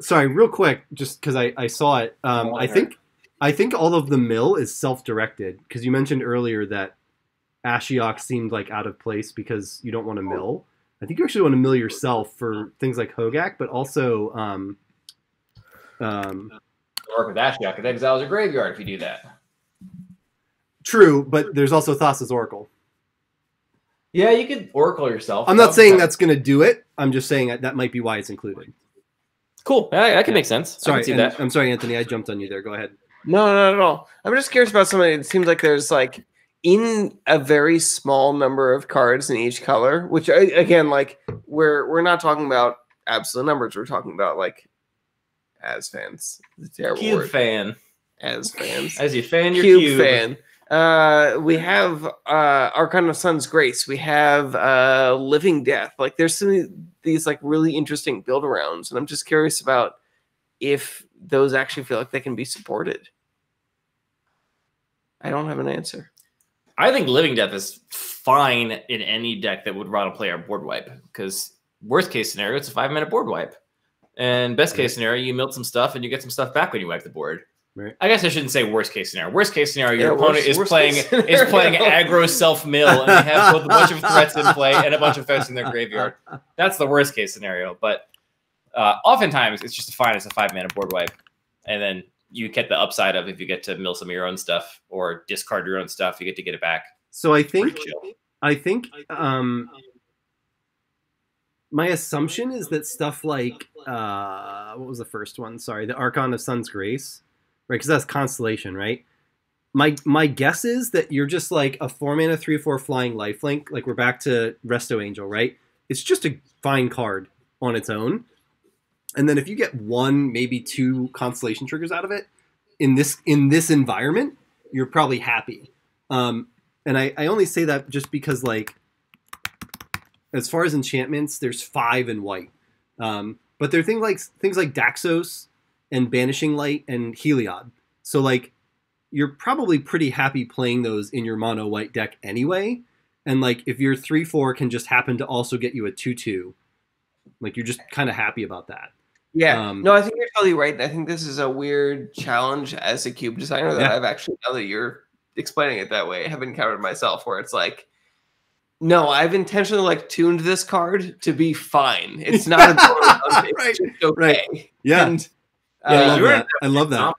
Sorry, real quick, just because I saw it. I think all of the mill is self-directed because you mentioned earlier that Ashiok seemed like out of place because you don't want to mill. I think you actually want to mill yourself for things like Hogak, but also Work with that shit, because exiles your graveyard if you do that. True, but there's also Thassa's Oracle. Yeah, you could Oracle yourself. I'm not saying that's going to do it. I'm just saying that might be why it's included. Cool. That can make sense. Sorry, I can see that. I'm sorry, Anthony. I jumped on you there. Go ahead. No, not at all. I'm just curious about something. It seems like there's like in a very small number of cards in each color, which again, like we're not talking about absolute numbers. We're talking about like as fans. It's a terrible Cube word. fan. As fans. As you fan your Cube fan. We have Archon of Sun's Grace. We have Living Death. Like there's some of these like really interesting build arounds, and I'm just curious about if those actually feel like they can be supported. I don't have an answer. I think Living Death is fine in any deck that would want to play our board wipe, because worst case scenario, it's a 5-minute board wipe. And best case scenario, you mill some stuff and you get some stuff back when you wipe the board. Right. I guess I shouldn't say worst case scenario. Worst case scenario, your opponent is playing aggro self mill, and they have both a bunch of threats in play and a bunch of effects in their graveyard. That's the worst case scenario. But oftentimes it's just fine as a 5-mana board wipe, and then you get the upside of if you get to mill some of your own stuff or discard your own stuff, you get it back. So I think my assumption is that stuff like what was the first one? Sorry, the Archon of Sun's Grace. Right, because that's Constellation, right? My guess is that you're just like a 4-mana 3/4 flying lifelink. Like we're back to Resto Angel, right? It's just a fine card on its own. And then if you get 1, maybe 2 Constellation triggers out of it in this environment, you're probably happy. And I only say that just because like as far as enchantments, there's 5 in white. But there are things like Daxos and Banishing Light and Heliod. So like you're probably pretty happy playing those in your mono white deck anyway. And like if your 3/4 can just happen to also get you a 2/2, like you're just kind of happy about that. Yeah. No, I think you're totally right. I think this is a weird challenge as a cube designer that I've actually, now that you're explaining it that way, have encountered myself, where it's like, no, I've intentionally like tuned this card to be fine. It's not a right. It's okay. Right. Yeah. And, I love that.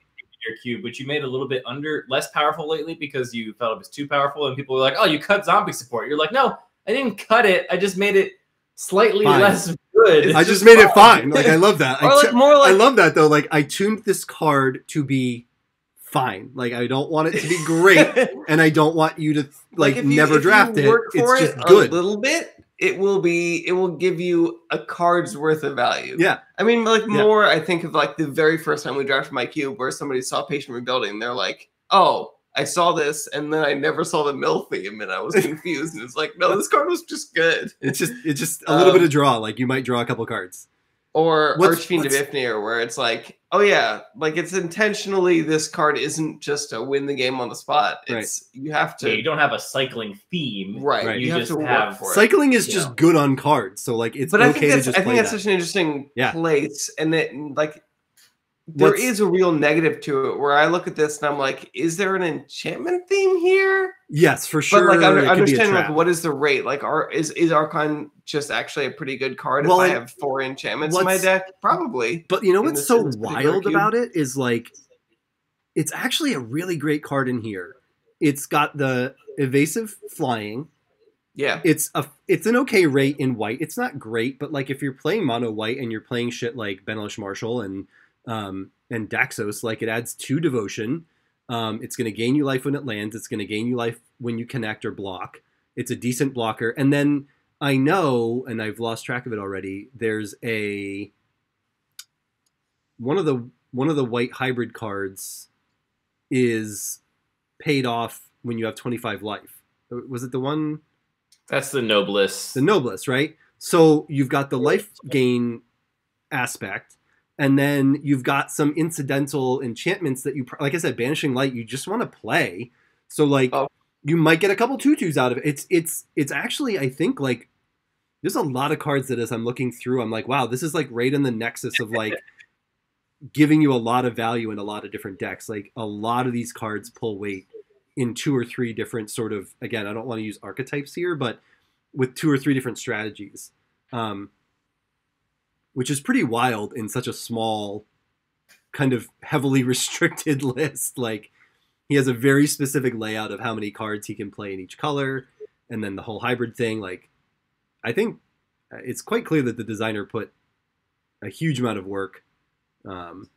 Your cube, which you made a little bit less powerful lately because you felt it was too powerful, and people were like, "Oh, you cut zombie support." You're like, "No, I didn't cut it. I just made it slightly less good. I just made it fine." Like I love that. I love that though. Like I tuned this card to be fine. Like I don't want it to be great, and I don't want you to never draft it. It's just good. A little bit. It will give you a card's worth of value. Yeah. I mean, like more, I think of like the very first time we drafted my cube where somebody saw Patient Rebuilding. They're like, oh, I saw this, and then I never saw the mill theme, and I was confused. And it's like, no, this card was just good. It's just a little bit of draw. Like you might draw a couple cards. Or Archfiend of Ifnir, where it's like, oh yeah, like it's intentionally, this card isn't just to win the game on the spot. It's you have to. Yeah, you don't have a cycling theme, right? You have just to have work for it. Cycling is just good on cards, so like it's. But okay I think to that's such an interesting place, and that like there is a real negative to it. Where I look at this and I'm like, is there an enchantment theme here? Yes, for sure. But like understanding like what is the rate? Like is Archon just actually a pretty good card if I have 4 enchantments in my deck? Probably. But you know what's so wild about it is like it's actually a really great card in here. It's got the evasive flying. Yeah. It's an okay rate in white. It's not great, but like if you're playing mono white and you're playing shit like Benelish Marshall and Daxos, like it adds 2 devotion. It's going to gain you life when it lands. It's going to gain you life when you connect or block. It's a decent blocker. And then I know, and I've lost track of it already, there's one of the white hybrid cards is paid off when you have 25 life. Was it the one? That's the Noblest. The Noblest, right? So you've got the life gain aspect. And then you've got some incidental enchantments that you, like I said, Banishing Light, you just want to play. So like you might get a couple 2/2s out of it. It's actually, I think, like there's a lot of cards that as I'm looking through, I'm like, wow, this is like right in the nexus of like giving you a lot of value in a lot of different decks. Like a lot of these cards pull weight in 2 or 3 different sort of, again, I don't want to use archetypes here, but with 2 or 3 different strategies. Which is pretty wild in such a small kind of heavily restricted list. Like, he has a very specific layout of how many cards he can play in each color, and then the whole hybrid thing. Like, I think it's quite clear that the designer put a huge amount of work into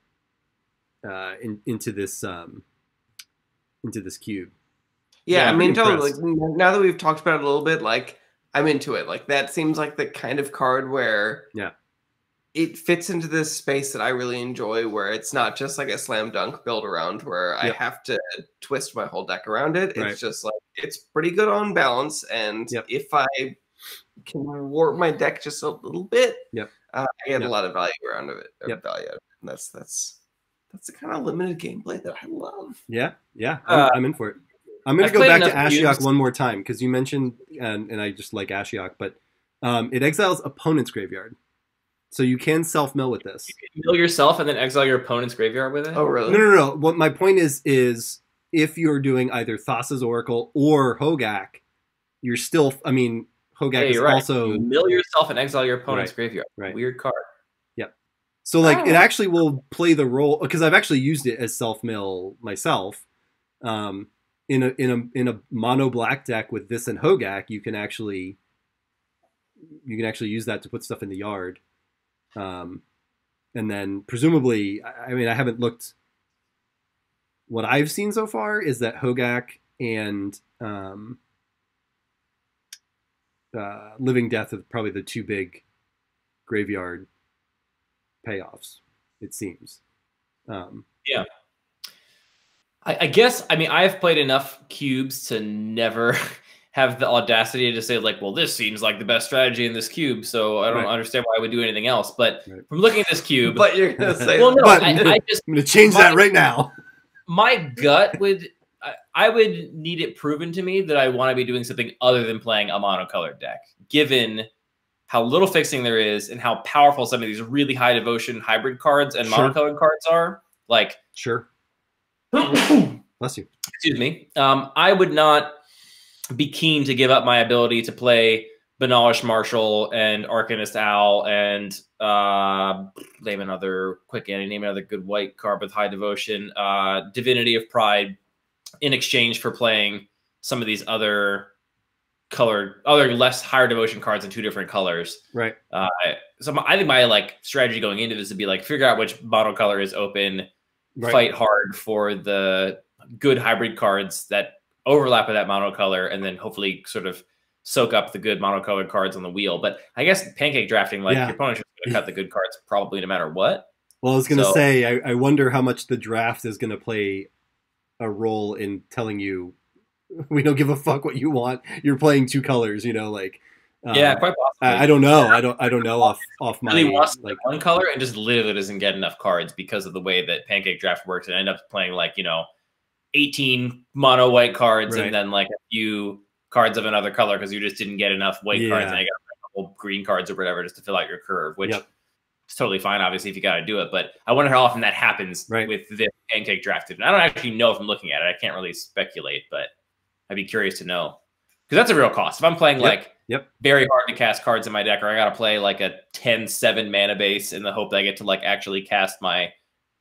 this cube. Yeah, I mean, totally. Like, now that we've talked about it a little bit, like, I'm into it. Like, that seems like the kind of card where it fits into this space that I really enjoy, where it's not just like a slam dunk build around where I have to twist my whole deck around it. It's just like, it's pretty good on balance. And if I can warp my deck just a little bit, I get a lot of value around it. Value. And that's the kind of limited gameplay that I love. Yeah. I'm in for it. I'm going to go back to Ashiok one more time, because you mentioned, and I just like Ashiok, but it exiles opponent's graveyard. So you can self-mill with this. You can mill yourself and then exile your opponent's graveyard with it? Oh, really? No. What my point is if you're doing either Thassa's Oracle or Hogak, you're still, I mean, Hogak is also... You mill yourself and exile your opponent's graveyard. Weird card. So, like, it actually will play the role, because I've actually used it as self-mill myself. In a mono black deck with this and Hogak, you can actually use that to put stuff in the yard. And then presumably, I mean, I haven't looked. What I've seen so far is that Hogak and Living Death are probably the two big graveyard payoffs, it seems. I guess, I mean, I've played enough cubes to never have the audacity to say, like, well, this seems like the best strategy in this cube, so I don't understand why I would do anything else. But from looking at this cube... But you're going to say... Well, no, I'm going to change that right now. My gut would... I would need it proven to me that I want to be doing something other than playing a monocolored deck, given how little fixing there is and how powerful some of these really high devotion hybrid cards and monocolored cards are. Like... Sure. Bless you. Excuse me. I would not be keen to give up my ability to play Banalish Marshal and Arcanist Owl and name another good white card with high devotion, Divinity of Pride, in exchange for playing some of these other less higher devotion cards in two different colors. Right. So I think my strategy going into this would be figure out which monocolor is open, fight hard for the good hybrid cards that overlap with that monocolor, and then hopefully sort of soak up the good monocolored cards on the wheel. But I guess pancake drafting, your opponent's just going to cut the good cards probably no matter what. Well, I was going to say, I wonder how much the draft is going to play a role in telling you, we don't give a fuck what you want. You're playing two colors, quite possibly. I don't know. I don't know off my really wants one color and just literally doesn't get enough cards because of the way that pancake draft works, and end up playing 18 mono white cards and then a few cards of another color because you just didn't get enough white cards, and I got a couple green cards or whatever just to fill out your curve, which is totally fine, obviously, if you got to do it. But I wonder how often that happens with this pancake drafted. And I don't actually know if I'm looking at it. I can't really speculate, but I'd be curious to know, because that's a real cost. If I'm playing very hard to cast cards in my deck, or I got to play a 10-7 mana base in the hope that I get to actually cast my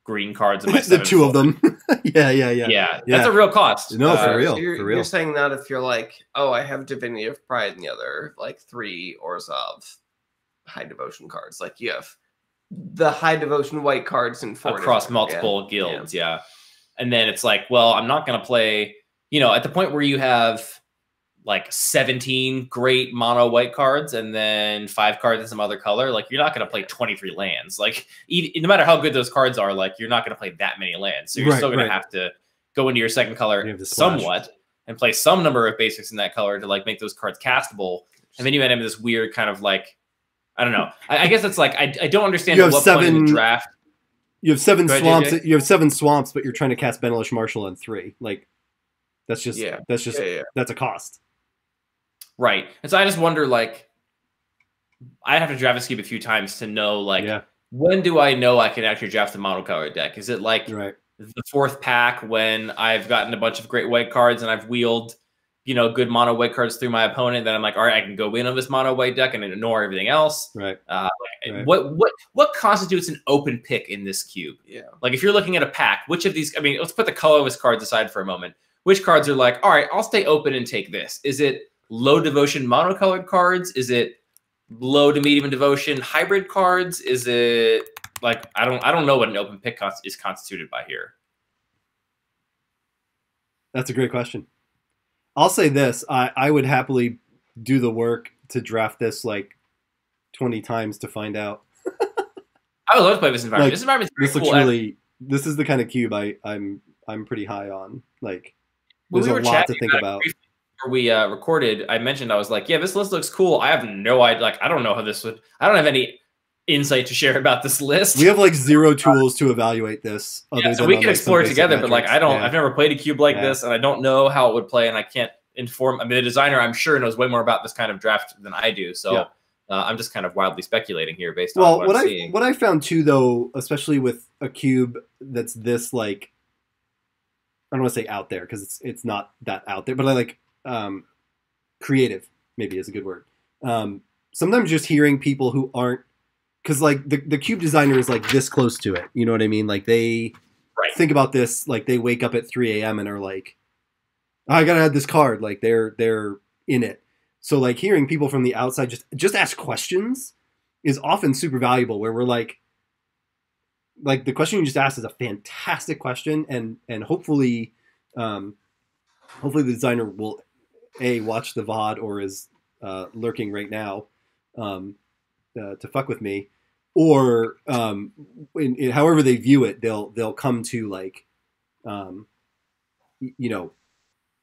green cards in my the two of them. Yeah, that's a real cost. No, for real. So you're saying that if you're I have Divinity of Pride and the other 3 Orzhov high devotion cards, you have the high devotion white cards in 4 across multiple guilds, and then it's well, I'm not going to play, at the point where you have 17 great mono white cards and then 5 cards in some other color, you're not going to play 23 lands. No matter how good those cards are, you're not going to play that many lands. So you're still going to have to go into your second color somewhat and play some number of basics in that color to make those cards castable. And then you end up with this weird kind of I don't know. I guess it's I don't understand at what point in the draft. You have 7 swamps. You have 7 swamps, but you're trying to cast Banalish Marshal on 3. That's a cost. Right. And so I just wonder, I'd have to draft this cube a few times to know, when do I know I can actually draft the monocolored deck? Is it the 4th pack when I've gotten a bunch of great white cards and I've wheeled, good mono white cards through my opponent, then I'm all right, I can go in on this mono white deck and ignore everything else. Right. Right. What constitutes an open pick in this cube? Yeah. Like if you're looking at a pack, which of these? I mean, let's put the colorless cards aside for a moment. Which cards are like, all right, I'll stay open and take this? Is it low devotion monocolored cards? Is it low to medium devotion hybrid cards? Is it like I don't know what an open pick is constituted by here. That's a great question. I'll say this: I would happily do the work to draft this like 20 times to find out. I would love to play this environment. This environment's pretty cool. This is the kind of cube I'm pretty high on. Like, there's a lot to think about. Before we recorded, I mentioned I was like, yeah, this list looks cool. I have no idea. Like, I don't know how this would. I don't have any insight to share about this list. We have like zero tools to evaluate this. So we can explore it together. But like, I've never played a cube like this, and I don't know how it would play, and I can't inform. I mean, the designer, I'm sure, knows way more about this kind of draft than I do. So I'm just kind of wildly speculating here based on what I'm seeing. What I found too, though, especially with a cube that's this like, I don't want to say out there because it's not that out there, but I like creative maybe is a good word. Sometimes just hearing people who aren't, because like the cube designer is like this close to it, you know what I mean? Like they think about this, like they wake up at 3 a.m. and are like, oh, I gotta add this card. Like they're in it. So like hearing people from the outside just ask questions is often super valuable. Where we're like the question you just asked is a fantastic question, and hopefully the designer will watch the VOD or is lurking right now to fuck with me, or in however they view it, they'll come to like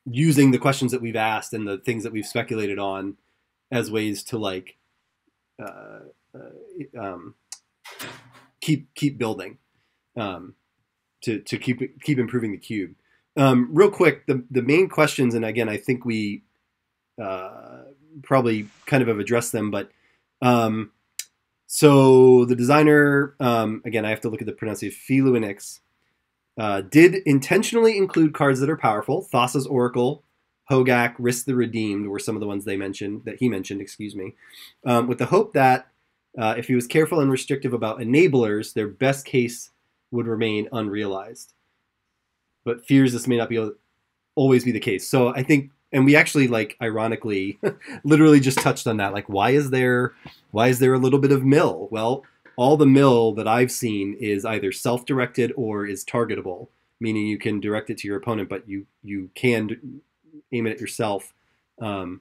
using the questions that we've asked and the things that we've speculated on as ways to like keep building, to keep improving the cube. Real quick, the main questions, and again, I think we probably kind of have addressed them, but so the designer, again, I have to look at the pronunciation, Fealuinix, did intentionally include cards that are powerful. Thassa's Oracle, Hogak, Risk the Redeemed were some of the ones he mentioned, with the hope that if he was careful and restrictive about enablers, their best case would remain unrealized. But fears this may not always be the case. So I think, and we actually like ironically, literally just touched on that. Like, why is there a little bit of mill? Well, all the mill that I've seen is either self-directed or is targetable, meaning you can direct it to your opponent, but you can aim it at yourself. And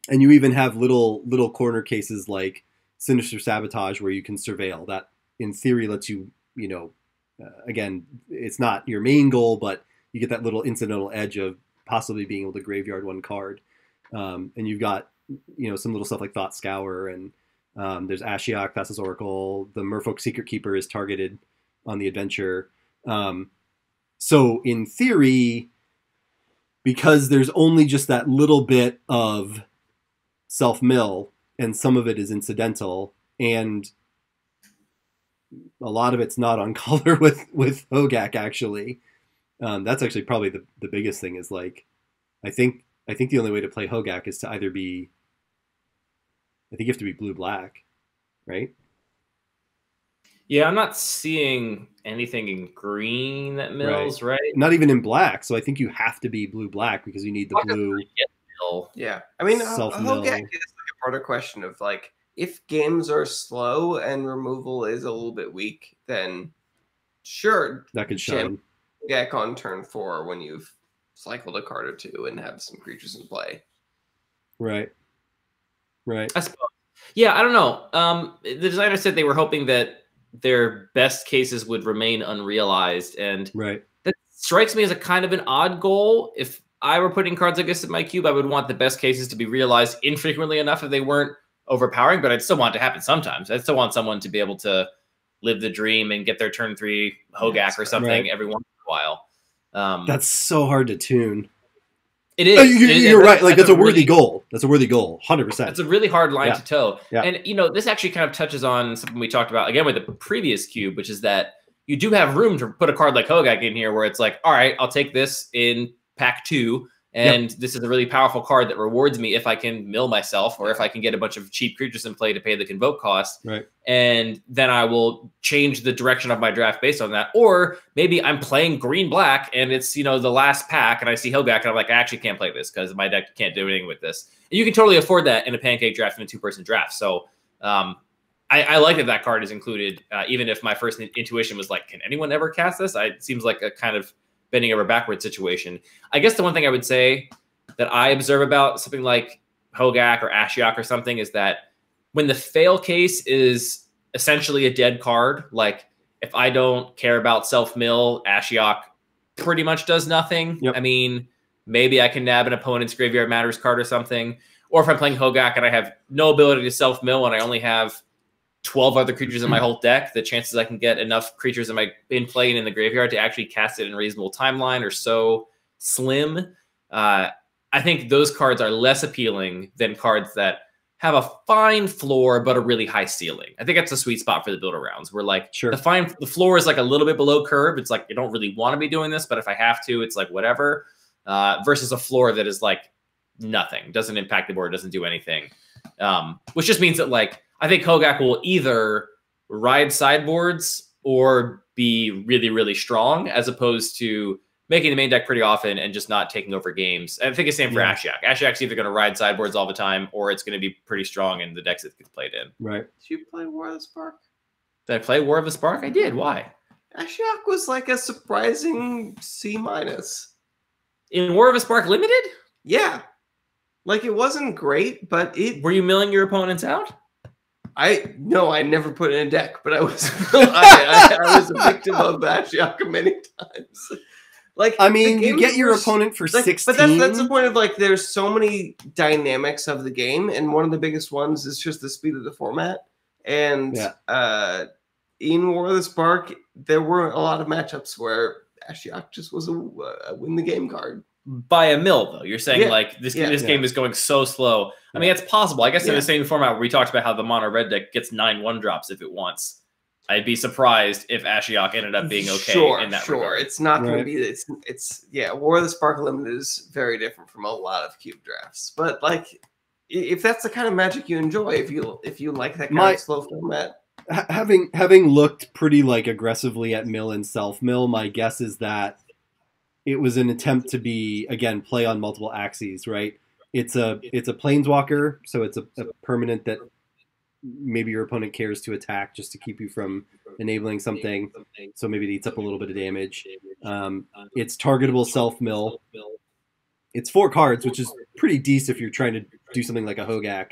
you even have little corner cases like Sinister Sabotage where you can surveil. That in theory lets you, again, it's not your main goal, but you get that little incidental edge of possibly being able to graveyard one card. And you've got, some little stuff like Thought Scour, and there's Ashiok, Thassa's Oracle. The Merfolk Secret Keeper is targeted on the adventure. So in theory, because there's only just that little bit of self-mill, and some of it is incidental, and a lot of it's not on color with Hogak, actually. That's actually probably the biggest thing is like, I think the only way to play Hogak is to either be, I think you have to be blue-black, right? Yeah, I'm not seeing anything in green that mills, right? Not even in black. So I think you have to be blue-black because you need the blue. Yeah. I mean, Hogak is like a harder question of like, if games are slow and removal is a little bit weak, then sure. That could shine. Hogak on turn 4 when you've cycled a card or two and have some creatures in play. Right. I suppose. Yeah, I don't know. The designer said they were hoping that their best cases would remain unrealized, and that strikes me as a kind of an odd goal. If I were putting cards like this in my cube, I would want the best cases to be realized infrequently enough if they weren't overpowering, but I'd still want it to happen sometimes. I'd still want someone to be able to live the dream and get their turn 3 Hogak or something every once in a while. That's so hard to tune. It is. You're right. Like that's a worthy goal. That's a worthy goal. 100%. It's a really hard line to toe. Yeah. And this actually kind of touches on something we talked about again with the previous cube, which is that you do have room to put a card like Hogak in here where it's like, all right, I'll take this in pack 2 And this is a really powerful card that rewards me if I can mill myself or if I can get a bunch of cheap creatures in play to pay the convoke cost. Right. And then I will change the direction of my draft based on that. Or maybe I'm playing green-black and it's, you know, the last pack and I see Hogak and I'm like, I actually can't play this because my deck can't do anything with this. And you can totally afford that in a pancake draft and a 2-person draft. So I like that card is included, even if my first intuition was like, can anyone ever cast this? It seems like a kind of bending over backwards situation. I guess the one thing I would say that I observe about something like Hogak or Ashiok or something is that when the fail case is essentially a dead card, like if I don't care about self-mill, Ashiok pretty much does nothing. Yep. I mean, maybe I can nab an opponent's Graveyard Matters card or something. Or if I'm playing Hogak and I have no ability to self-mill and I only have 12 other creatures in my whole deck, the chances I can get enough creatures in play and in the graveyard to actually cast it in a reasonable timeline are so slim. I think those cards are less appealing than cards that have a fine floor but a really high ceiling. I think that's a sweet spot for the builder rounds where like the floor is like a little bit below curve. It's like you don't really want to be doing this, but if I have to, it's like whatever. Versus a floor that is like nothing, doesn't impact the board, doesn't do anything. Which just means that like I think Hogak will either ride sideboards or be really, really strong, as opposed to making the main deck pretty often and just not taking over games. I think it's the same for Ashiok. Ashiok's either going to ride sideboards all the time, or it's going to be pretty strong in the decks it gets played in. Right. Did you play War of the Spark? Did I play War of the Spark? I did. Why? Ashiok was like a surprising C-. In War of the Spark Limited? Yeah. Like, it wasn't great, but it... Were you milling your opponents out? No, I never put in a deck, but I was I was a victim of Ashiok many times. Like, I mean, you get your opponent for 16. But that's the point of like, there's so many dynamics of the game, and one of the biggest ones is just the speed of the format. And in War of the Spark, there were a lot of matchups where Ashiok just was a win the game card. By a mill, though. You're saying like this game is going so slow. I mean, it's possible. I guess in the same format where we talked about how the mono red deck gets 9 1-drops if it wants. I'd be surprised if Ashiok ended up being okay in that regard. It's not going to be. It's War of the Spark Limited is very different from a lot of cube drafts. But like, if that's the kind of magic you enjoy, if you like that kind of slow format. Having looked pretty like aggressively at mill and self mill, my guess is that it was an attempt to be, again, play on multiple axes, right? It's a planeswalker, so it's a permanent that maybe your opponent cares to attack just to keep you from enabling something. So maybe it eats up a little bit of damage. It's targetable self-mill. It's 4 cards, which is pretty decent if you're trying to do something like a Hogak.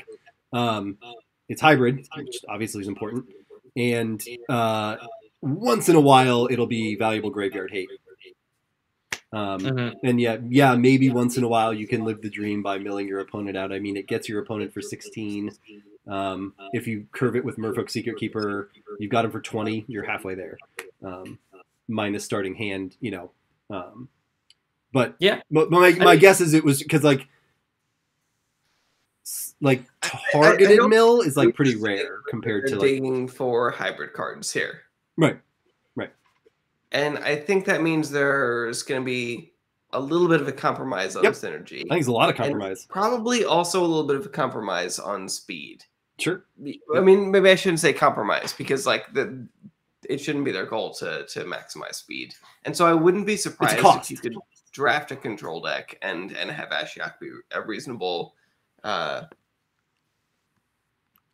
It's hybrid, which obviously is important. And once in a while, it'll be valuable graveyard hate. And maybe once in a while you can live the dream by milling your opponent out. I mean, it gets your opponent for 16. If you curve it with Merfolk Secret Keeper, you've got him for 20. You're halfway there, minus starting hand. You know, but my guess is it was because like targeted mill is like pretty rare compared to like digging for hybrid cards here. Right. And I think that means there's going to be a little bit of a compromise on synergy. I think it's a lot of compromise. And probably also a little bit of a compromise on speed. Sure. I mean, maybe I shouldn't say compromise because like it shouldn't be their goal to maximize speed. And so I wouldn't be surprised if you could draft a control deck and have Ashiok be a reasonable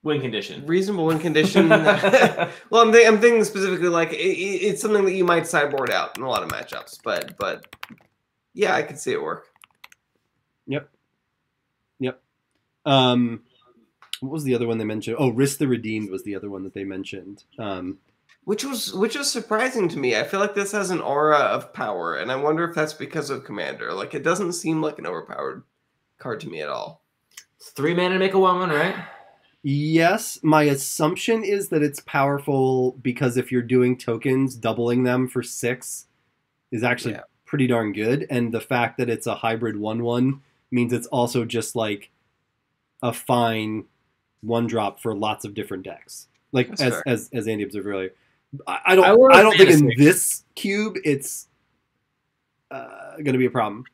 win condition. Reasonable win condition. Well, I'm thinking specifically like it's something that you might sideboard out in a lot of matchups, but yeah, I could see it work. Yep. What was the other one they mentioned? Oh, Risk the Redeemed was the other one that they mentioned. Which was surprising to me. I feel like this has an aura of power, and I wonder if that's because of Commander. Like, it doesn't seem like an overpowered card to me at all. It's 3 mana to make a 1/1, right? Yes, my assumption is that it's powerful because if you're doing tokens, doubling them for 6 is actually pretty darn good. And the fact that it's a hybrid 1/1 means it's also just like a fine 1-drop for lots of different decks. Like as Andy observed earlier, I don't think in this cube it's going to be a problem.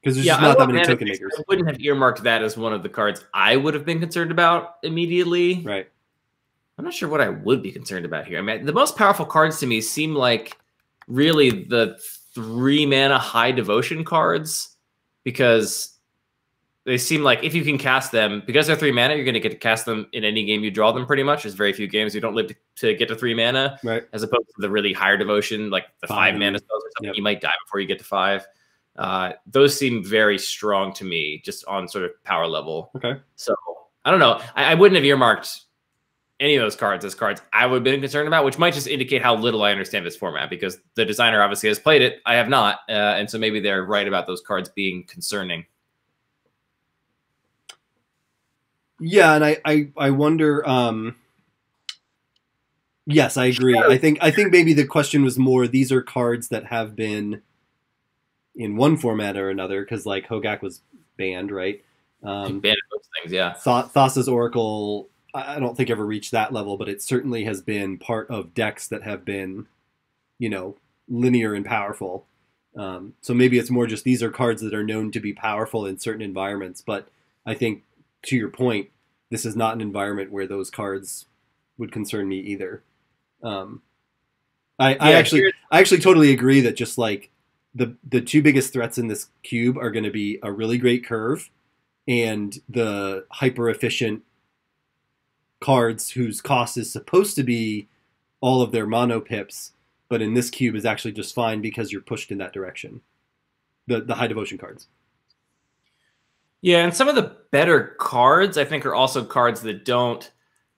Because there's just not that many token makers. I wouldn't have earmarked that as one of the cards I would have been concerned about immediately. Right. I'm not sure what I would be concerned about here. I mean, the most powerful cards to me seem like really the 3-mana high devotion cards, because they seem like if you can cast them, because they're 3 mana, you're going to get to cast them in any game you draw them pretty much. There's very few games you don't live to get to 3 mana, right? As opposed to the really higher devotion, like the 5 mana spells or something. Yep. You might die before you get to 5. Those seem very strong to me, just on sort of power level. Okay. So I don't know. I wouldn't have earmarked any of those cards as cards I would have been concerned about, which might just indicate how little I understand this format, because the designer obviously has played it. I have not. And so maybe they're right about those cards being concerning. Yeah, and I wonder. Yes, I agree. I think maybe the question was more, these are cards that have been in one format or another, because like Hogak was banned, right? Banned those things, yeah. Thassa's Oracle, I don't think ever reached that level, but it certainly has been part of decks that have been, you know, linear and powerful. So maybe it's more just these are cards that are known to be powerful in certain environments, but I think, to your point, this is not an environment where those cards would concern me either. I actually totally agree that just like the two biggest threats in this cube are going to be a really great curve and the hyper efficient cards whose cost is supposed to be all of their mono pips, but in this cube is actually just fine because you're pushed in that direction. The high devotion cards. Yeah, and some of the better cards, I think, are also cards that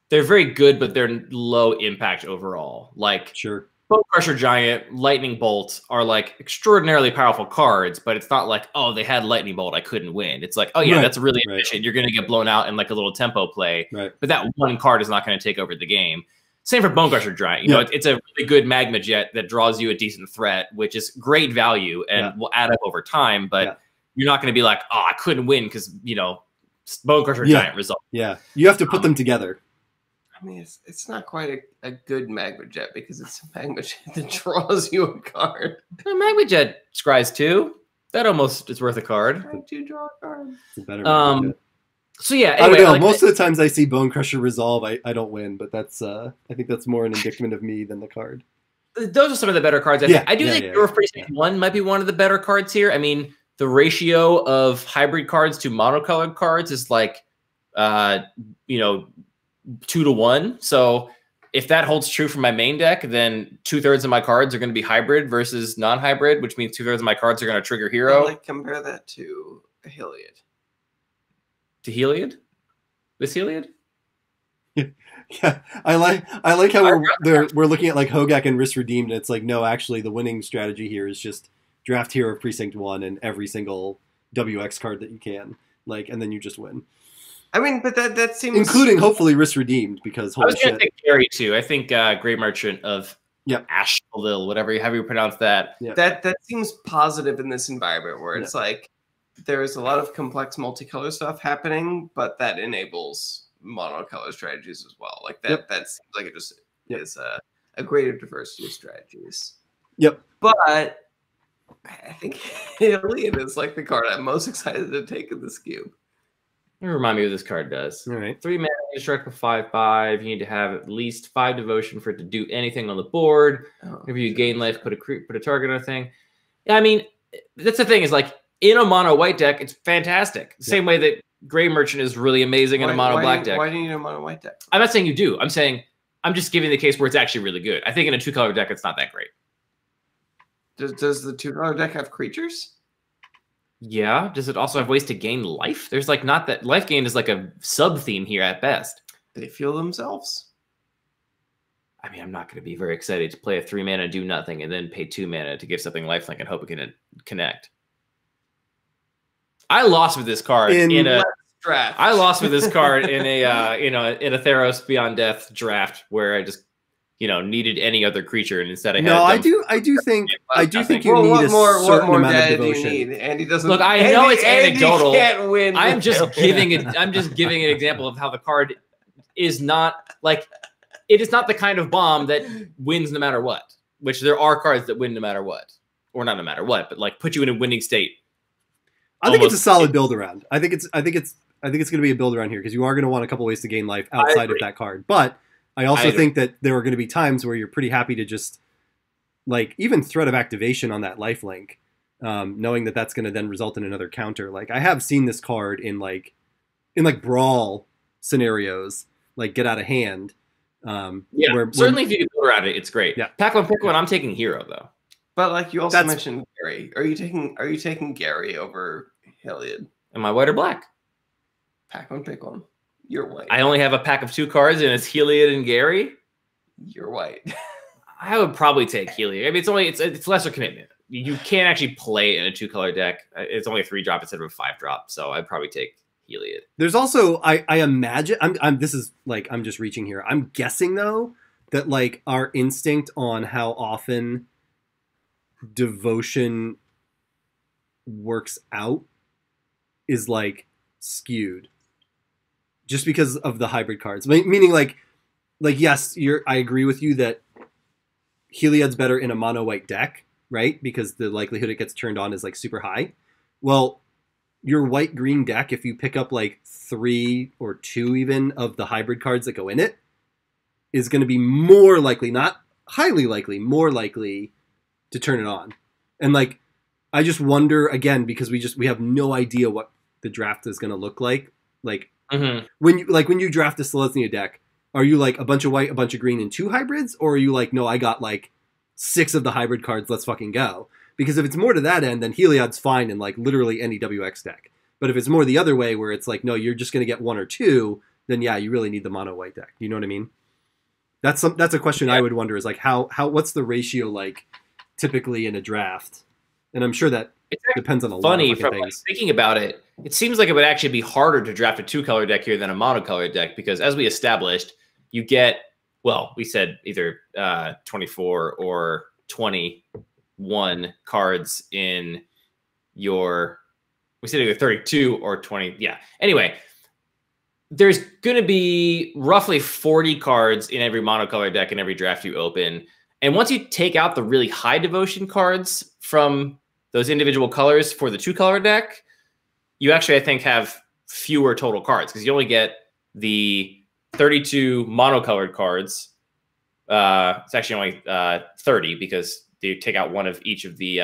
they're very good, but they're low impact overall. Like, sure, Bone Crusher Giant, Lightning Bolt are like extraordinarily powerful cards, but it's not like, oh, they had Lightning Bolt, I couldn't win. It's like, oh yeah, that's really efficient. You're going to get blown out in like a little tempo play, but that one card is not going to take over the game. Same for Bone Crusher Giant. You know, it's a really good Magma Jet that draws you a decent threat, which is great value and will add up over time, but you're not going to be like, oh, I couldn't win because, you know, Bone Crusher Giant result. Yeah, you have to put them together. I mean, it's not quite a good Magma Jet because it's a Magma Jet that draws you a card. Magma Jet scries 2. That almost is worth a card. Trying to draw a card. It's a better Magma Jet. So yeah, anyway, I don't know. Like most of the times I see Bone Crusher resolve, I don't win, but that's I think that's more an indictment of me than the card. Those are some of the better cards. I do think Your Precinct 1 might be one of the better cards here. I mean, the ratio of hybrid cards to monocolored cards is like, you know, 2 to 1. So if that holds true for my main deck, then 2/3 of my cards are going to be hybrid versus non-hybrid, which means 2/3 of my cards are going to trigger hero. Well, like compare that to a Heliod. To Heliod? This Heliod? Yeah, I like how we're looking at like Hogak and Risk Redeemed. And it's like, no, actually, the winning strategy here is just draft Hero of Precinct 1 and every single WX card that you can, like, and then you just win. I mean, but that seems, including hopefully Risk Redeemed, because holy shit. I was going to take Carry too. I think Great Merchant of Asheville, whatever, however you pronounce that. Yeah. That seems positive in this environment where it's like there's a lot of complex multicolor stuff happening, but that enables monocolor strategies as well. Like that seems like it just is a greater diversity of strategies. Yep. But I think Alien is like the card I'm most excited to take in this cube. Remind me what this card does. All right. 3 mana, you strike with 5/5. You need to have at least 5 devotion for it to do anything on the board. If you gain life, put a target on a thing. Yeah, I mean, that's the thing is like in a mono white deck, it's fantastic. Same way that Gray Merchant is really amazing in a mono black deck. Why do you need a mono white deck? I'm not saying you do. I'm saying I'm just giving the case where it's actually really good. I think in a 2-color deck, it's not that great. Does the 2-color deck have creatures? Yeah. Does it also have ways to gain life? There's like not that life gain is like a sub theme here at best. They feel themselves. I mean, I'm not going to be very excited to play a 3 mana, do nothing, and then pay 2 mana to give something lifelink and hope it can connect. I lost with this card in a draft. I lost with this card in a in a Theros Beyond Death draft where I just needed any other creature, and instead I had I do think you need a certain amount of devotion. Andy doesn't. Look, I know it's anecdotal. Can't win. I'm just giving an example of how the card is not like it is not the kind of bomb that wins no matter what. Which there are cards that win no matter what, or not no matter what, but like put you in a winning state. I think it's a solid build around. I think it's going to be a build around here because you are going to want a couple ways to gain life outside of that card. But I also think that there are going to be times where you're pretty happy to just like even threat of activation on that life link, knowing that that's going to then result in another counter. Like I have seen this card in brawl scenarios, like get out of hand. Certainly if you can build around it, it's great. Yeah. Pack one, pick one. I'm taking hero though. But like you also mentioned Gary. Are you taking Gary over Heliod? Am I white or black? Pack one, pick one. You're white. I only have a pack of 2 cards, and it's Heliod and Gary. You're white. I would probably take Heliod. I mean, it's lesser commitment. You can't actually play in a 2-color deck. It's only a 3-drop instead of a 5-drop, so I'd probably take Heliod. There's also I imagine I'm this is like I'm just reaching here. I'm guessing though that like our instinct on how often devotion works out is like skewed just because of the hybrid cards. Meaning like yes, I agree with you that Heliod's better in a mono white deck, right? Because the likelihood it gets turned on is like super high. Well, your white green deck, if you pick up like 3 or 2 even of the hybrid cards that go in it, is going to be more likely, not highly likely, more likely to turn it on. And like I just wonder again because we have no idea what the draft is going to look like. Like when you draft a Selesnya deck, are you like a bunch of white, a bunch of green, and 2 hybrids, or are you like no, I got like 6 of the hybrid cards, let's fucking go? Because if it's more to that end, then Heliod's fine in like literally any WX deck. But if it's more the other way, where it's like no, you're just going to get 1 or 2, then yeah, you really need the mono white deck. You know what I mean? That's a question I would wonder is like how what's the ratio like typically in a draft? And I'm sure that depends on a lot of things. Like, thinking about it, it seems like it would actually be harder to draft a 2-color deck here than a mono-color deck because as we established, you get, well, we said either 24 or 21 cards in your, we said either 32 or 20. Yeah. Anyway, there's going to be roughly 40 cards in every mono-color deck in every draft you open. And once you take out the really high devotion cards from those individual colors for the 2-color deck, you actually, I think, have fewer total cards because you only get the 32 monocolored cards. It's actually only 30 because you take out one of each of the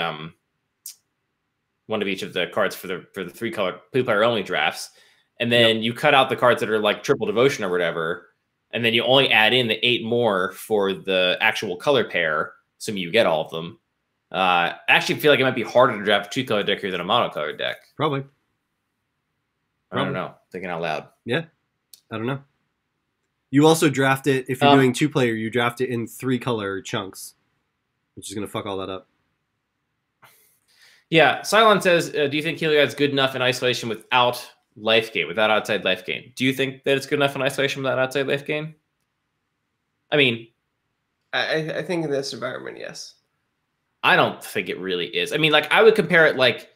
cards for the 3-color 2-player only drafts, and then you cut out the cards that are like triple devotion or whatever, and then you only add in the 8 more for the actual color pair, assuming you get all of them. I actually feel like it might be harder to draft a 2-color deck here than a monocolored deck. Probably. I don't know. Thinking out loud. Yeah. I don't know. You also draft it, if you're doing 2-player, you draft it in 3-color chunks, which is going to fuck all that up. Yeah. Cylon says, do you think Heliod's good enough in isolation without life gain, without outside life gain? Do you think that it's good enough in isolation without outside life gain? I mean, I think in this environment, yes. I don't think it really is. I mean, like, I would compare it like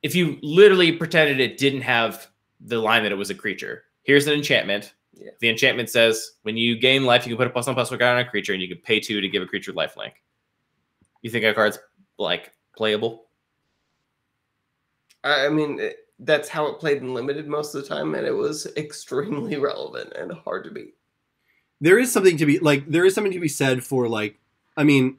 if you literally pretended it didn't have the line that it was a creature. Here's an enchantment. Yeah. The enchantment says when you gain life, you can put a +1/+1 guy on a creature, and you can pay 2 to give a creature lifelink. You think that card's like playable? I mean, that's how it played in limited most of the time, and it was extremely relevant and hard to beat. There is something to be said for like, I mean,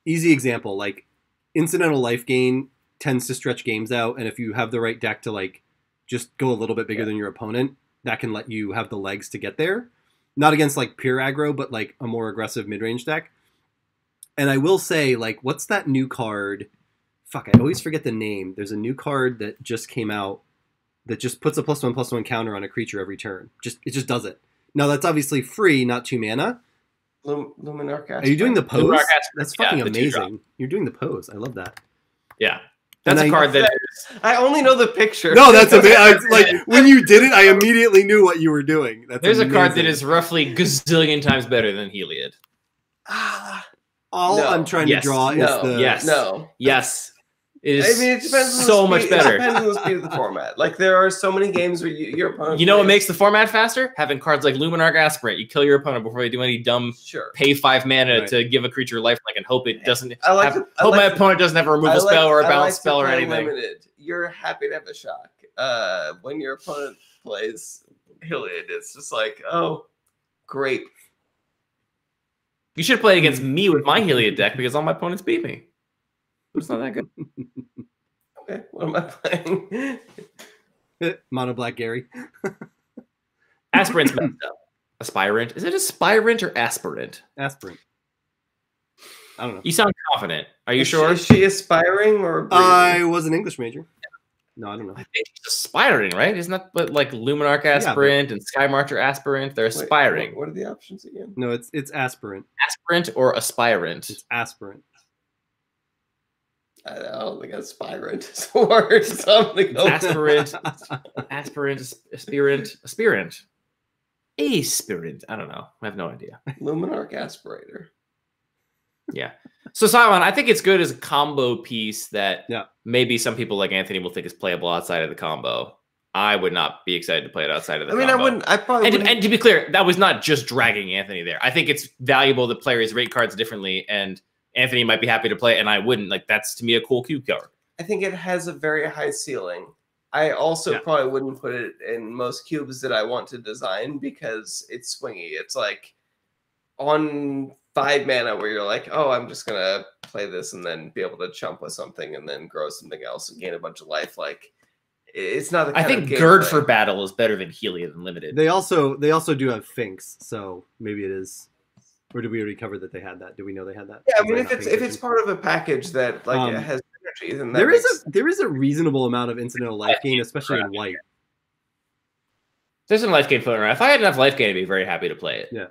easy example, like incidental life gain tends to stretch games out, and if you have the right deck to like just go a little bit bigger than your opponent, that can let you have the legs to get there. Not against like pure aggro, but like a more aggressive mid-range deck. And I will say, like, what's that new card? Fuck, I always forget the name. There's a new card that just came out that just puts a +1/+1 counter on a creature every turn. It just does it. Now that's obviously free, not 2 mana. Luminar Casper. Are you doing the pose? That's fucking amazing. You're doing the pose. I love that. Yeah. That's a card that I only know the picture. No, that's amazing. Like when you did it, I immediately knew what you were doing. There's a card that is roughly gazillion times better than Heliod. All I'm trying to draw is the yes. is I mean, it depends so on the much speed, better. It depends on the speed of the format. Like there are so many games where your opponent. You know what makes the format faster? Having cards like Luminarch Aspirant. You kill your opponent before they do any dumb pay 5 mana to give a creature lifelink and hope it doesn't. Hope my opponent doesn't have a removal spell or a balance spell or anything. Limited. You're happy to have a shock. When your opponent plays Hiliad, it's just like, oh, great. You should play against me with my Hiliad deck because all my opponents beat me. It's not that good. Okay, what am I playing? Mono Black Gary. Aspirant's messed up. Aspirant. Is it Aspirant or Aspirant? Aspirant. I don't know. You sound confident. Are you sure? Is she aspiring or? I was an English major. No, I don't know. I think she's aspiring, right? Isn't that but like Luminarch Aspirant and Sky Marcher Aspirant? They're aspiring. What are the options again? No, it's aspirant. Aspirant or aspirant? It's aspirant. I don't think aspirant is a word. So aspirant, aspirant. Aspirant. I don't know. I have no idea. Luminarch Aspirator. Yeah. So Simon, I think it's good as a combo piece that maybe some people like Anthony will think is playable outside of the combo. I would not be excited to play it outside of the combo. I wouldn't. I probably wouldn't. And to be clear, that was not just dragging Anthony there. I think it's valuable that players rate cards differently, and Anthony might be happy to play it, and I wouldn't. Like, that's, to me, a cool cube card. I think it has a very high ceiling. I also probably wouldn't put it in most cubes that I want to design because it's swingy. It's like on 5 mana where you're like, oh, I'm just going to play this and then be able to chump with something and then grow something else and gain a bunch of life. Like, it's not the kind I think of game Gird for Battle is better than Heliod Unlimited. They also do have Finks, so maybe it is. Or did we already cover that they had that? Do we know they had that? Yeah, I mean, if it's part of a package that like it has energy, then there is a reasonable amount of incidental life gain, especially in white. There's some life gain floating around. If I had enough life gain, I'd be very happy to play it. Yeah,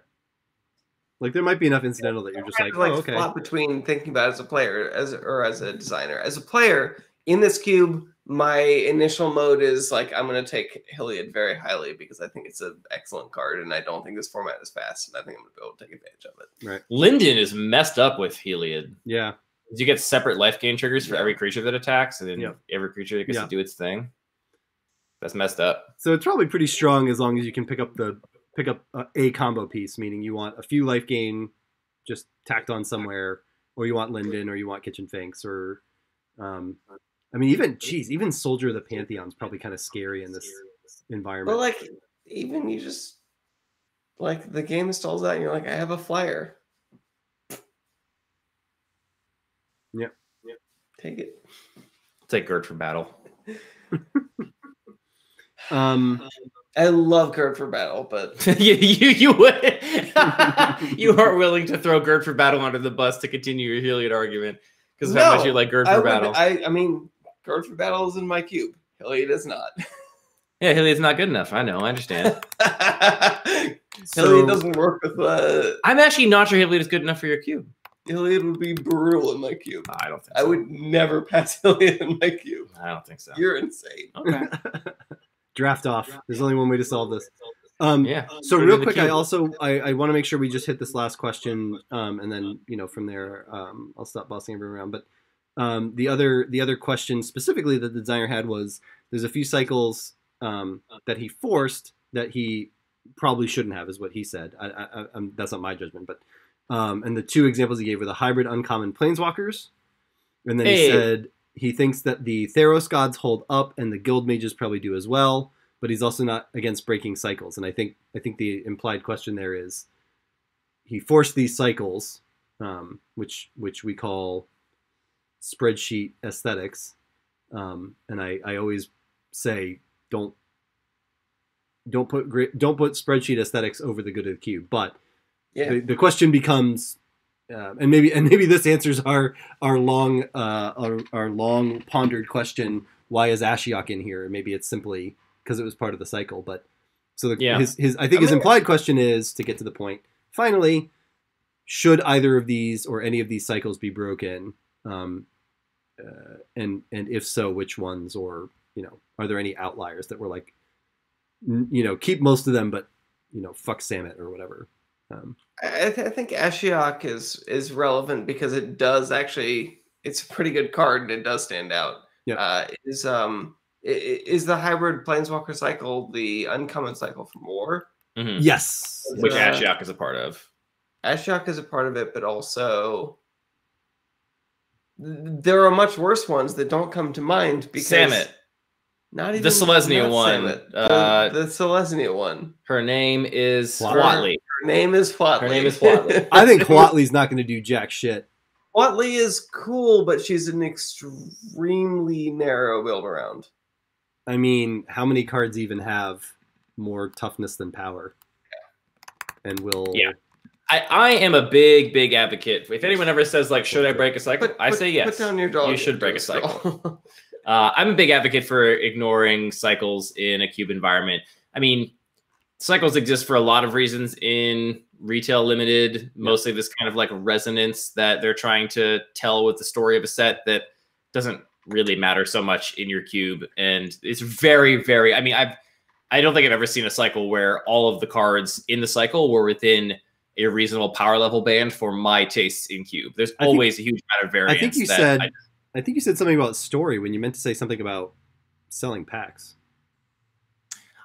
like there might be enough incidental that you're just like, oh, okay. Flop between thinking about it as a player or as a designer. As a player in this cube, my initial mode is like I'm going to take Hiliad very highly because I think it's an excellent card, and I don't think this format is fast, and I think I'm going to be able to take advantage of it. Right. Linden is messed up with Hiliad. Yeah. You get separate life gain triggers for every creature that attacks, and then every creature that gets to do its thing. That's messed up. So it's probably pretty strong as long as you can pick up a combo piece, meaning you want a few life gain just tacked on somewhere, or you want Linden, or you want Kitchen Finks, or I mean, even Soldier of the Pantheon is probably kind of scary in this environment. But like, even you just like the game stalls out, and you're like, I have a flyer. Yeah. Take it. Take Gird for Battle. I love Gird for Battle, but you would you aren't willing to throw Gird for Battle under the bus to continue your Hiliad argument because of how much you like Gird for Battle. I mean, Gird for Battle is in my cube. Hiliad is not. Yeah, Hiliad's not good enough. I know. I understand. Hiliad doesn't work with. I'm actually not sure Hiliad is good enough for your cube. Hiliad would be brutal in my cube. I don't think so. I would never pass Hiliad in my cube. I don't think so. You're insane. Okay. Draft off. There's only one way to solve this. So real quick, I want to make sure we just hit this last question, and then from there I'll stop bossing everyone around. But the other question specifically that the designer had was there's a few cycles that he forced that he probably shouldn't have, is what he said. That's not my judgment, but and the 2 examples he gave were the hybrid uncommon planeswalkers, and then he said he thinks that the Theros gods hold up and the guild mages probably do as well, but he's also not against breaking cycles. And I think the implied question there is he forced these cycles, which we call spreadsheet aesthetics. And I always say don't put spreadsheet aesthetics over the good of the cube. But the question becomes, and maybe this answers our long pondered question: why is Ashiok in here? Maybe it's simply because it was part of the cycle. But so his implied question is, to get to the point, finally, should either of these or any of these cycles be broken? And if so, which ones? Or are there any outliers that were like, keep most of them, but fuck Samet or I think Ashiok is relevant because it it's a pretty good card and it does stand out. Yeah. Is the hybrid Planeswalker cycle the uncommon cycle from War? Mm-hmm. Yes. Which Ashiok is a part of. Ashiok is a part of it, but also there are much worse ones that don't come to mind because Samit. Not even the Selesnya one. The Selesnya one. Her name is Huatli. Her name is Huatli. I think Huatli's not going to do jack shit. Huatli is cool, but she's an extremely narrow build around. I mean, how many cards even have more toughness than power? And will... Yeah. I am a big advocate. If anyone ever says, like, should I break a cycle? I say yes. Put down your dog. You should break a cycle. I'm a big advocate for ignoring cycles in a cube environment. I mean, cycles exist for a lot of reasons in retail limited, mostly this kind of like resonance that they're trying to tell with the story of a set that doesn't really matter so much in your cube. And it's very, I mean, I don't think I've ever seen a cycle where all of the cards in the cycle were within a reasonable power level band for my tastes in cube. There's always a huge amount of variance. I think you said something about story when you meant to say something about selling packs.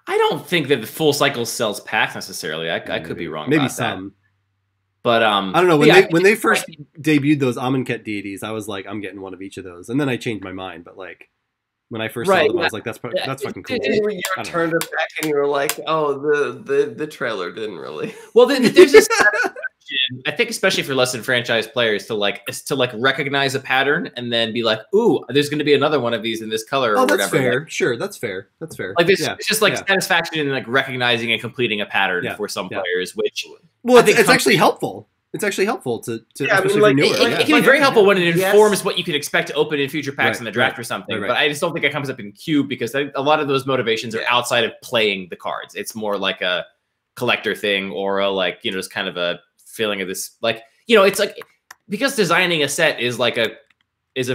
I don't think that the full cycle sells packs necessarily. I could be wrong. Maybe about some. That. But I don't know. When they first debuted those Amonkhet deities, I was like, I'm getting one of each of those, and then I changed my mind. But like when I first saw them, I was like, that's fucking cool. You turned it back and you were like, oh, the trailer didn't really. Well, there's this. I think especially for less than franchise players to recognize a pattern and then be like, ooh, there's going to be another one of these in this color. Oh, or that's whatever. fair. Like, sure, that's fair. Like this, it's just like satisfaction in like recognizing and completing a pattern for some players. Which it's actually helpful. It's actually helpful to especially for newer. It can be very helpful when it informs what you can expect to open in future packs in the draft or something. But I just don't think it comes up in cube because a lot of those motivations are outside of playing the cards. It's more like a collector thing or a just kind of a feeling of this, it's like because designing a set is a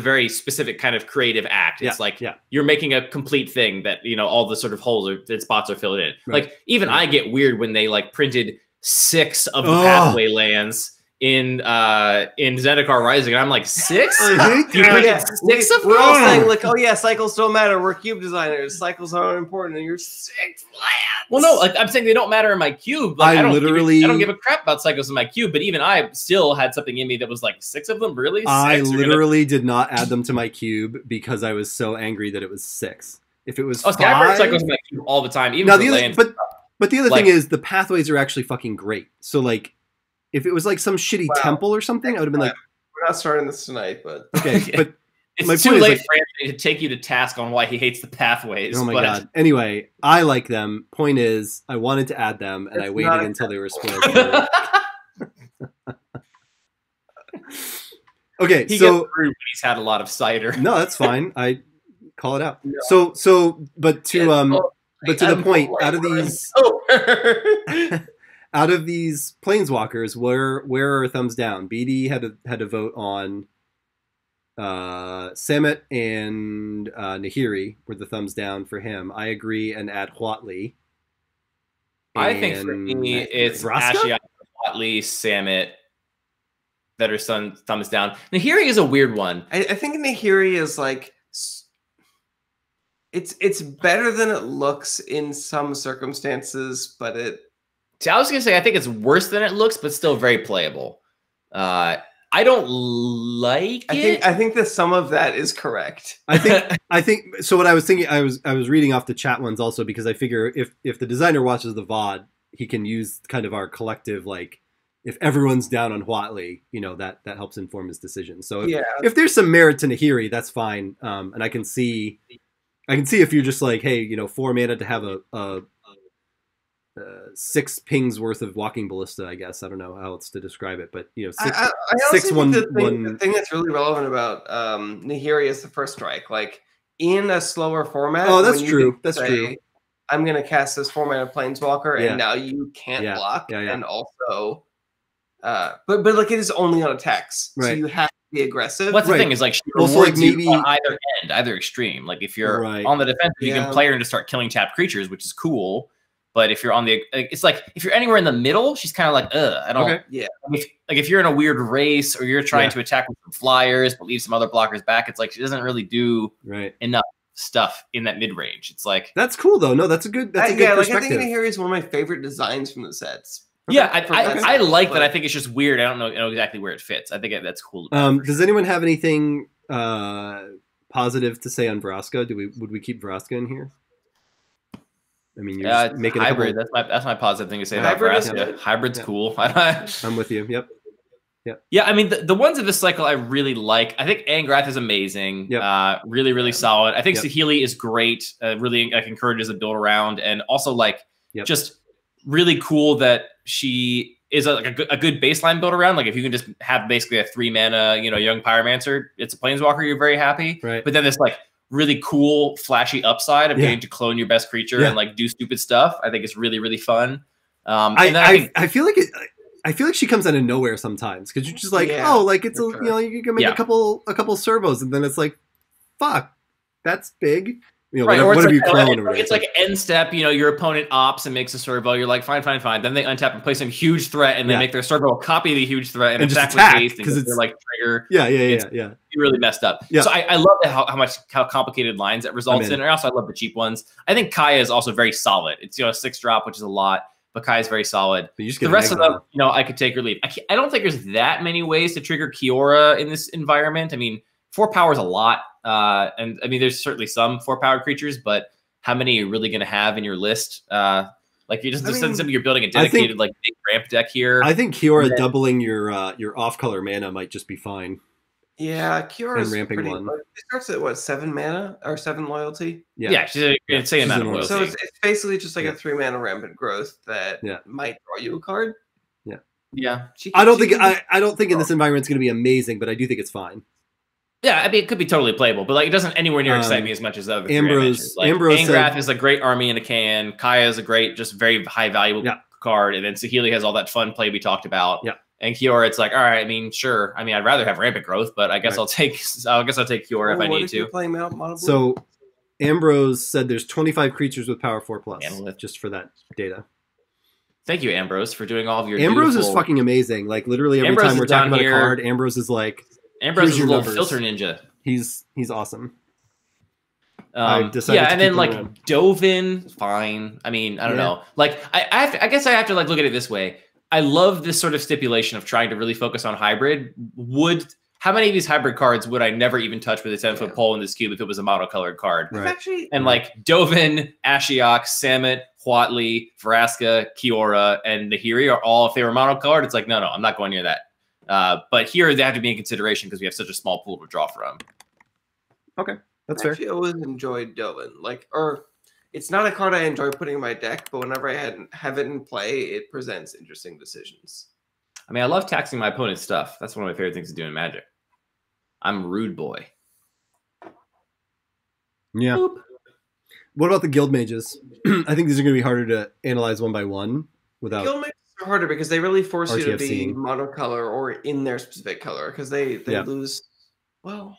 very specific kind of creative act. It's you're making a complete thing that all the sort of holes and spots are filled in. Like even I get weird when they printed 6 of the pathway lands in Zendikar Rising, and I'm like 6. You printed 6 of them. We're all saying like, oh yeah, cycles don't matter. We're cube designers. Cycles aren't important, and you're 6 lands. Well, no, I'm saying they don't matter in my cube. I don't give a crap about cycles in my cube. But even I still had something in me that was like 6 of them. Really, I literally did not add them to my cube because I was so angry that it was 6. If it was 5, I bring cycles in my cube all the time. Even but the other thing is the pathways are actually fucking great. So like, if it was like some shitty temple or something, I would have been like, we're not starting this tonight, but okay. But it's too late for Anthony to take you to task on why he hates the pathways. Oh my god. Anyway, I like them. Point is, I wanted to add them, and I waited until they were spoiled. Okay, he gets through when he's had a lot of cider. No, that's fine. I call it out. No. But to the point, out of these planeswalkers, where are thumbs down? BD had to vote on Samit and Nahiri were the thumbs down for him. I agree and add Huatli. I think for me it's Ashiok, Huatli, Samit that are thumbs down. Nahiri is a weird one. I think Nahiri is like it's better than it looks in some circumstances, but it. See, I was gonna say I think it's worse than it looks, but still very playable. I don't like it. I think that some of that is correct. I think so. What I was thinking, I was reading off the chat ones also because I figure if the designer watches the VOD, he can use kind of our collective if everyone's down on Huatli, that helps inform his decision. So if there's some merit to Nahiri, that's fine. And I can see if you're just like, hey, 4 mana to have a 6 pings worth of walking ballista, I guess. I don't know how else to describe it, but 6 the thing that's really relevant about Nahiri is the first strike. Like in a slower format. Oh, that's true. That's true. I'm gonna cast this 4 mana planeswalker, and now you can't block, and also, but like it is only on attacks, so you have to be aggressive. What's the thing is like maybe on either end, either extreme. Like if you're on the defensive, you can play her to start killing tapped creatures, which is cool. But if you're on the, it's like if you're anywhere in the middle, she's kind of like, I don't. Okay. Yeah. If you're in a weird race or you're trying to attack with some flyers but leave some other blockers back, it's like she doesn't really do enough stuff in that mid range. It's like that's cool though. No, that's a good. That's a good perspective. I think Harry is one of my favorite designs from the sets. Yeah, I like that. I think it's just weird. I don't know exactly where it fits. I think that's cool. Does anyone have anything positive to say on Vraska? Would we keep Vraska in here? I mean, you're just making hybrid. That's my positive thing to say about Vraska. Hybrid's cool. I'm with you. Yep. Yeah, I mean, the ones of this cycle I really like. I think Angrath is amazing. Yep. Really, really solid. I think Saheeli is great. Really, encourages a build around, and also just really cool that she is a good baseline build around. Like if you can just have basically a 3-mana, young Pyromancer, it's a Planeswalker, you're very happy. Right. But then this really cool, flashy upside of getting to clone your best creature and do stupid stuff. I think it's really, really fun. I feel like I feel like she comes out of nowhere sometimes because you're just like, it's you can make a couple servos, and then it's like, fuck, that's big. Whatever you clone. It's like end step. Your opponent opts and makes a servo. You're like, fine. Then they untap and play some huge threat, and they make their servo a copy of the huge threat and just attack because it's like trigger. Yeah. You really messed up. Yeah. So I love how complicated lines that results in. And also I love the cheap ones. I think Kaya is also very solid. It's a 6-drop, which is a lot, but Kaya is very solid. The rest of them, I could take or leave. I don't think there's that many ways to trigger Kiora in this environment. I mean, 4 power is a lot. And I mean, there's certainly some 4-powered creatures, but how many are you really going to have in your list? You're building a dedicated big ramp deck here. I think Kiora doubling your off-color mana might just be fine. Yeah, Kiora is ramping pretty. one. It starts at 7 mana or 7 loyalty. Yeah, she's an insane amount of loyalty. So it's basically just like a 3-mana rampant growth that might draw you a card. Yeah. I don't think in this environment it's going to be amazing, but I do think it's fine. Yeah, I mean, it could be totally playable, but it doesn't anywhere near excite me as much as the other Ambrose. Angrath is a great army in a can. Kaya is a great, just very high valuable card, and then Saheeli has all that fun play we talked about. Yeah. And Kiora, it's like, all right, I mean, sure. I mean, I'd rather have rampant growth, but I guess I'll take Kiora if I need to. So Ambrose said there's 25 creatures with power 4+, just for that data. Thank you, Ambrose, for doing all of your. Ambrose is fucking amazing. Like literally every time we're talking about a card, Ambrose is like. Ambrose is a little filter ninja. He's awesome. And then Dovin, fine. I mean, I don't know. I guess I have to look at it this way. I love this sort of stipulation of trying to really focus on hybrid. How many of these hybrid cards would I never even touch with a 10-foot pole in this cube if it was a monocolored card? Right. Dovin, Ashiok, Samut, Huatli, Vraska, Kiora, and Nahiri are all, if they were monocolored, it's like, no, I'm not going near that. But here they have to be in consideration because we have such a small pool to draw from. Okay, that's fair. I always enjoyed Dovin. It's not a card I enjoy putting in my deck, but whenever I have it in play, it presents interesting decisions. I mean, I love taxing my opponent's stuff. That's one of my favorite things to do in Magic. I'm a rude boy. Yeah. Boop. What about the guild mages? I think these are going to be harder to analyze one by one without. Guild mages are harder because they really force you to be monocolor or in their specific color because they lose. Well,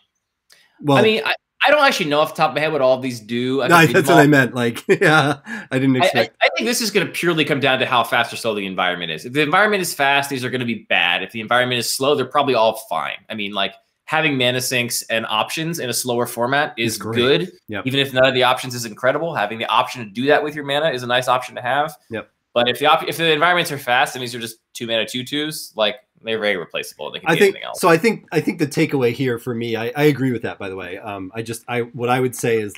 I mean, I don't actually know off the top of my head what all of these do. That's what I meant. I didn't expect. I think this is going to purely come down to how fast or slow the environment is. If the environment is fast, these are going to be bad. If the environment is slow, they're probably all fine. I mean, having mana sinks and options in a slower format is good. Yep. Even if none of the options is incredible, having the option to do that with your mana is a nice option to have. Yep. But if the environments are fast and these are just 2-mana 2/2s, they're very replaceable. They can be anything else. So I think the takeaway here for me, I agree with that, by the way. What I would say is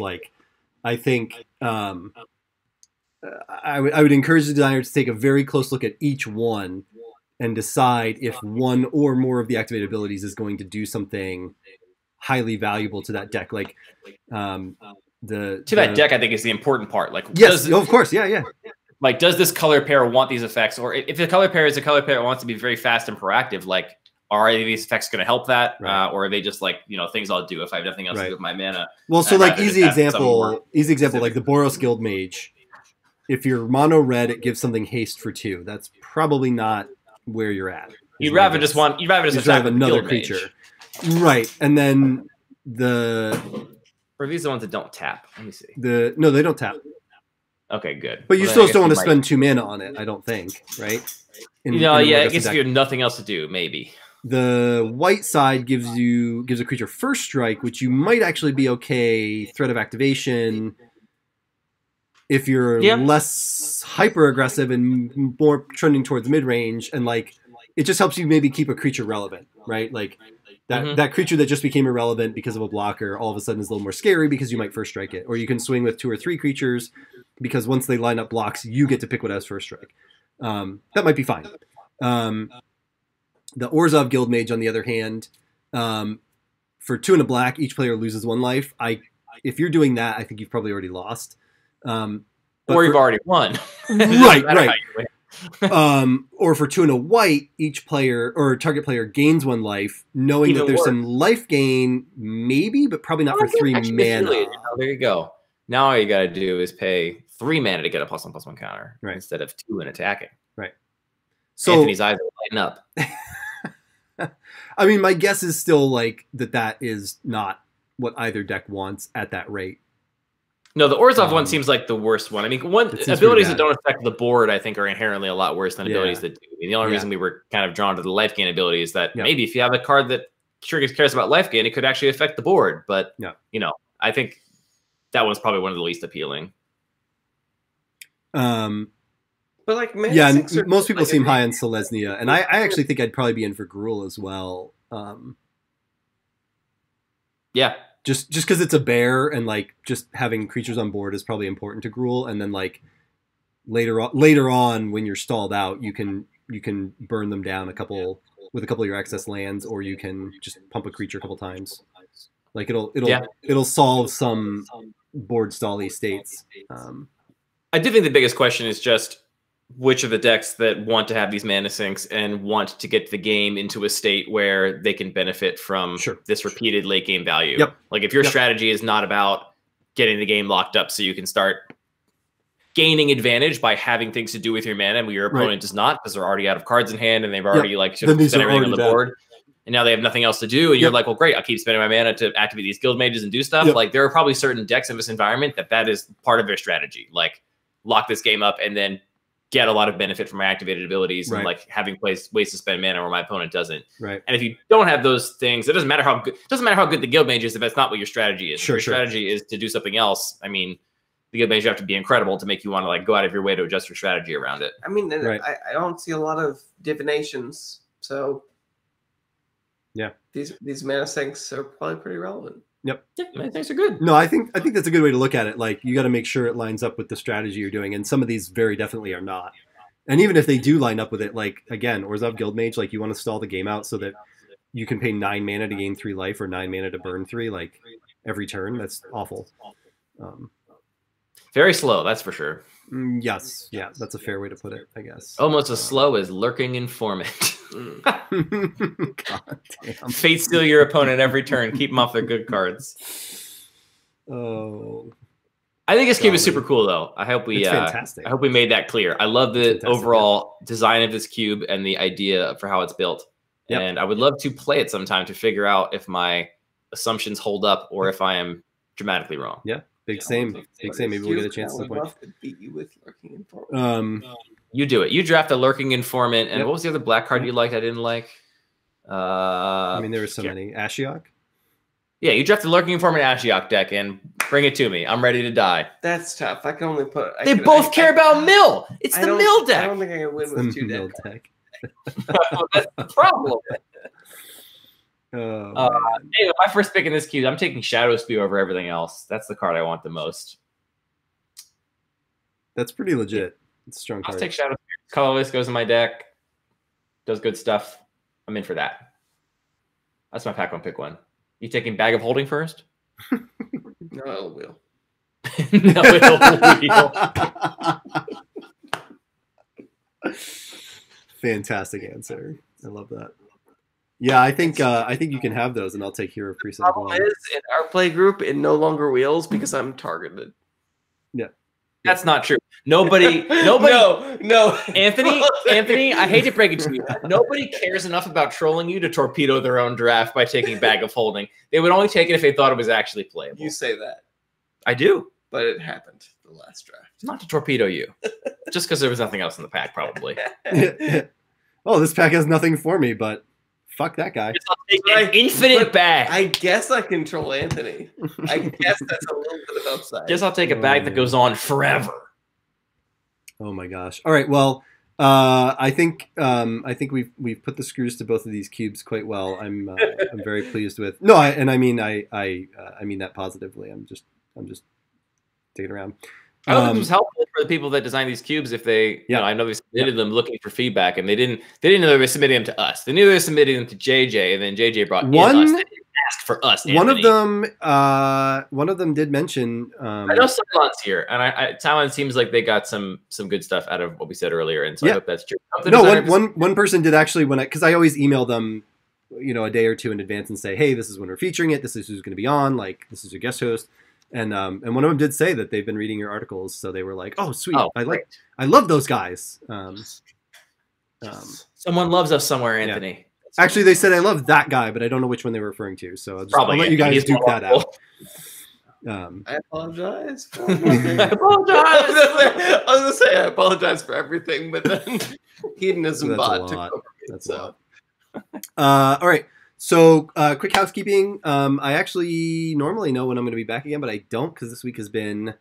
I think I would encourage the designer to take a very close look at each one and decide if one or more of the activated abilities is going to do something highly valuable to that deck. That deck, I think, is the important part. Yes, of course, yeah. Does this color pair want these effects? Or if the color pair is a color pair that wants to be very fast and proactive, are these effects going to help that? Right. Or are they just things I'll do if I have nothing else to do with my mana? Well, so easy example, the Boros Guild Mage. If you're mono red, it gives something haste for 2. That's probably not where you're at. You'd rather just have another creature. Right. And then or are these the ones that don't tap? Let me see. No, they don't tap. Okay, good. But you still don't want to spend 2 mana on it, I don't think, right? Yeah, I guess if you have nothing else to do, maybe. The white side gives a creature first strike, which you might actually be okay. Threat of activation. If you're less hyper aggressive and more trending towards mid range, and like it just helps you maybe keep a creature relevant, right? Like that creature that just became irrelevant because of a blocker all of a sudden is a little more scary because you might first strike it, or you can swing with 2 or 3 creatures because once they line up blocks, you get to pick what has first strike. That might be fine. The Orzhov Guildmage, on the other hand, for 2 and a black, each player loses 1 life. If you're doing that, I think you've probably already lost. Or you've already won. Right. Or for 2 and a white, each player or target player gains 1 life, knowing that there's some life gain, maybe, but probably not for 3 mana. There you go. Now all you got to do is pay 3 mana to get a +1/+1 counter instead of 2 and attacking. Right. So Anthony's eyes are lighting up. I mean, my guess is still like that is not what either deck wants at that rate. No, the Orzhov one seems like the worst one. I mean, abilities that don't affect the board, I think, are inherently a lot worse than abilities that do. I mean, the only reason we were kind of drawn to the life gain ability is that maybe if you have a card that cares about life gain, it could actually affect the board. But, you know, I think that one's probably one of the least appealing. But like, most people seem high on Selesnya, and I actually think I'd probably be in for Gruul as well. Just because it's a bear, and like just having creatures on board is probably important to Gruul, and then like later on when you're stalled out, you can burn them down with a couple of your excess lands, or you can just pump a creature a couple times. Like it'll solve some board stally states. I do think the biggest question is just which of the decks that want to have these mana sinks and want to get the game into a state where they can benefit from this repeated late game value. Like if your strategy is not about getting the game locked up so you can start gaining advantage by having things to do with your mana, but your opponent does not because they're already out of cards in hand and they've already spent everything on the board. And now they have nothing else to do. And you're like, well, great, I'll keep spending my mana to activate these guild mages and do stuff. Like there are probably certain decks in this environment that is part of their strategy. Like lock this game up and then get a lot of benefit from my activated abilities and like having ways to spend mana where my opponent doesn't. And if you don't have those things, it doesn't matter how good the guild mage is if that's not what your strategy is. If your strategy is to do something else. I mean, the guild mage have to be incredible to make you want to like go out of your way to adjust your strategy around it. I mean, I don't see a lot of divinations, so these mana sinks are probably pretty relevant. Yeah, mana sinks are good. No, I think that's a good way to look at it. Like you got to make sure it lines up with the strategy you're doing, and some of these very definitely are not. And even if they do line up with it, like again, Orzhov Guildmage, like you want to stall the game out so that you can pay 9 mana to gain 3 life or 9 mana to burn 3, like every turn. That's awful. Very slow, that's for sure. Yes, yeah, that's a fair way to put it, I guess. Almost as slow as Lurking Informant. God damn. Fate steal your opponent every turn. Keep them off their good cards. Oh, I think this cube is super cool, though. I hope we fantastic. I hope we made that clear. I love the overall design of this cube and the idea for how it's built. And I would love to play it sometime to figure out if my assumptions hold up or if I am dramatically wrong. Yeah. Big same. Maybe we'll get a chance at some point. Beat you with Lurking Informant. You do it. You draft a Lurking Informant, and what was the other black card you liked? I didn't like. I mean, there were so many. Ashiok. Yeah, you draft the Lurking Informant Ashiok deck and bring it to me. I'm ready to die. That's tough. I can only put. They both care about mill. It's the mill deck. I don't think I can win with 2 decks. That's the problem. Anyway, my first pick in this cube, I'm taking Shadow Spew over everything else. That's the card I want the most. That's pretty legit. It's a strong card. I'll take Shadow Spew. Colorless goes in my deck. Does good stuff. I'm in for that. That's my pack one, pick one. You taking Bag of Holding first? No, Ill Wheel. No, Ill Wheel. Fantastic answer. I love that. Yeah, I think you can have those, and I'll take Hero Priest. The problem is, in our play group, it no longer wheels because I'm targeted. Yeah. That's not true. Nobody. No. Anthony, I hate to break it to you. Nobody cares enough about trolling you to torpedo their own draft by taking Bag of Holding. They would only take it if they thought it was actually playable. You say that. I do. But it happened the last draft. Not to torpedo you, just because there was nothing else in the pack, probably. Oh, this pack has nothing for me, but fuck that guy. An infinite bag. I guess I control Anthony. I guess that's a little bit of upside. Guess I'll take a bag that goes on forever. Oh my gosh! All right, well, I think we've put the screws to both of these cubes quite well. I'm very pleased with. No, I mean that positively. I'm just digging around. I don't think it was helpful for the people that designed these cubes if they, I know they submitted them looking for feedback, and they didn't know they were submitting them to us. They knew they were submitting them to JJ, and then JJ brought in us. They didn't ask for us. Anthony. One of them did mention. I know Cylon's here, and Cylon seems like they got some good stuff out of what we said earlier, and so I hope that's true. No, one person did actually because I always email them, a day or two in advance and say, hey, this is when we're featuring it. This is who's going to be on. Like, this is your guest host. And one of them did say that they've been reading your articles, so they were like, "Oh, sweet! I love those guys." Someone loves us somewhere, Anthony. Yeah. Actually, they said I love that guy, but I don't know which one they were referring to. So I'll let you guys duke that out. I apologize. I apologize. I was gonna say I apologize for everything, but then hedonism bot took over. That's a lot. All right. So, quick housekeeping. I actually normally know when I'm going to be back again, but I don't because this week has been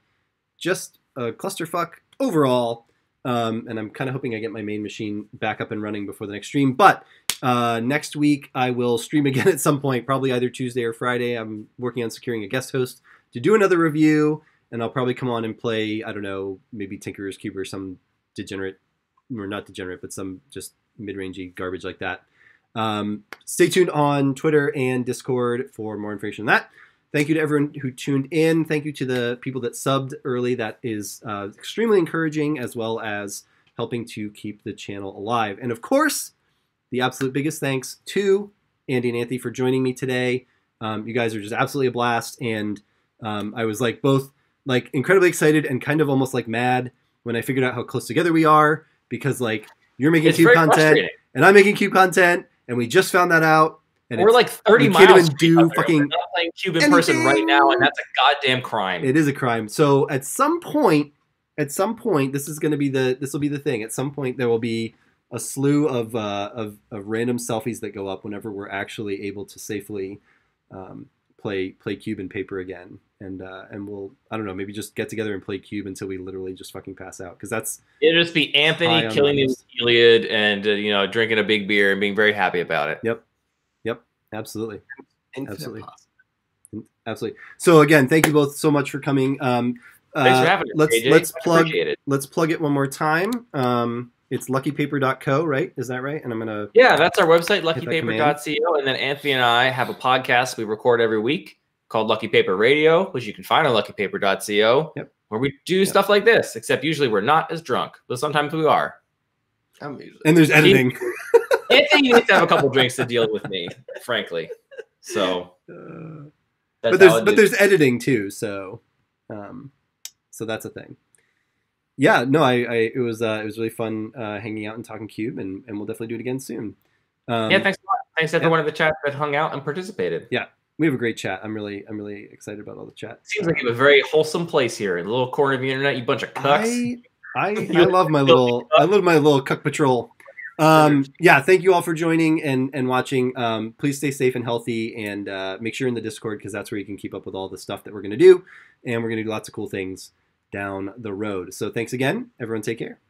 just a clusterfuck overall. And I'm kind of hoping I get my main machine back up and running before the next stream. But next week I will stream again at some point, probably either Tuesday or Friday. I'm working on securing a guest host to do another review, and I'll probably come on and play, I don't know, maybe Tinkerer's Cube or some degenerate, or not degenerate, but some just mid-rangey garbage like that. Stay tuned on Twitter and Discord for more information on that. Thank you to everyone who tuned in. Thank you to the people that subbed early. That is extremely encouraging, as well as helping to keep the channel alive. And of course, the absolute biggest thanks to Andy and Anthony for joining me today. You guys are just absolutely a blast. And I was both incredibly excited and kind of almost mad when I figured out how close together we are, because you're making cube content and I'm making cube content. And we just found that out. And we're 30 miles. We're not playing cube in person right now, and that's a goddamn crime. It is a crime. So at some point, this will be the thing. At some point, there will be a slew of random selfies that go up whenever we're actually able to safely play cube and paper again. And we'll, I don't know, maybe just get together and play cube until we literally just fucking pass out, because it'll just be Anthony killing his Iliad and drinking a big beer and being very happy about it. Yep, absolutely, absolutely. So again, thank you both so much for coming. Thanks for having us. Let's plug it one more time. It's luckypaper.co, right? Is that right? And I'm gonna that's our website, luckypaper.co, and then Anthony and I have a podcast we record every week called Lucky Paper Radio, which you can find on luckypaper.co, where we do stuff like this, except usually we're not as drunk, but sometimes we are. And there's editing. Anthony needs to have a couple drinks to deal with me, frankly. So, but there's editing too, so that's a thing. Yeah, no, it was really fun hanging out and talking cube, and we'll definitely do it again soon. Thanks a lot. Thanks to everyone in the chat that hung out and participated. Yeah. We have a great chat. I'm really excited about all the chat. Seems like you have a very wholesome place here in the little corner of the internet. You bunch of cucks. I love my little cuck patrol. Thank you all for joining and watching. Please stay safe and healthy, and make sure you're in the Discord, because that's where you can keep up with all the stuff that we're going to do, and we're going to do lots of cool things down the road. So thanks again, everyone. Take care.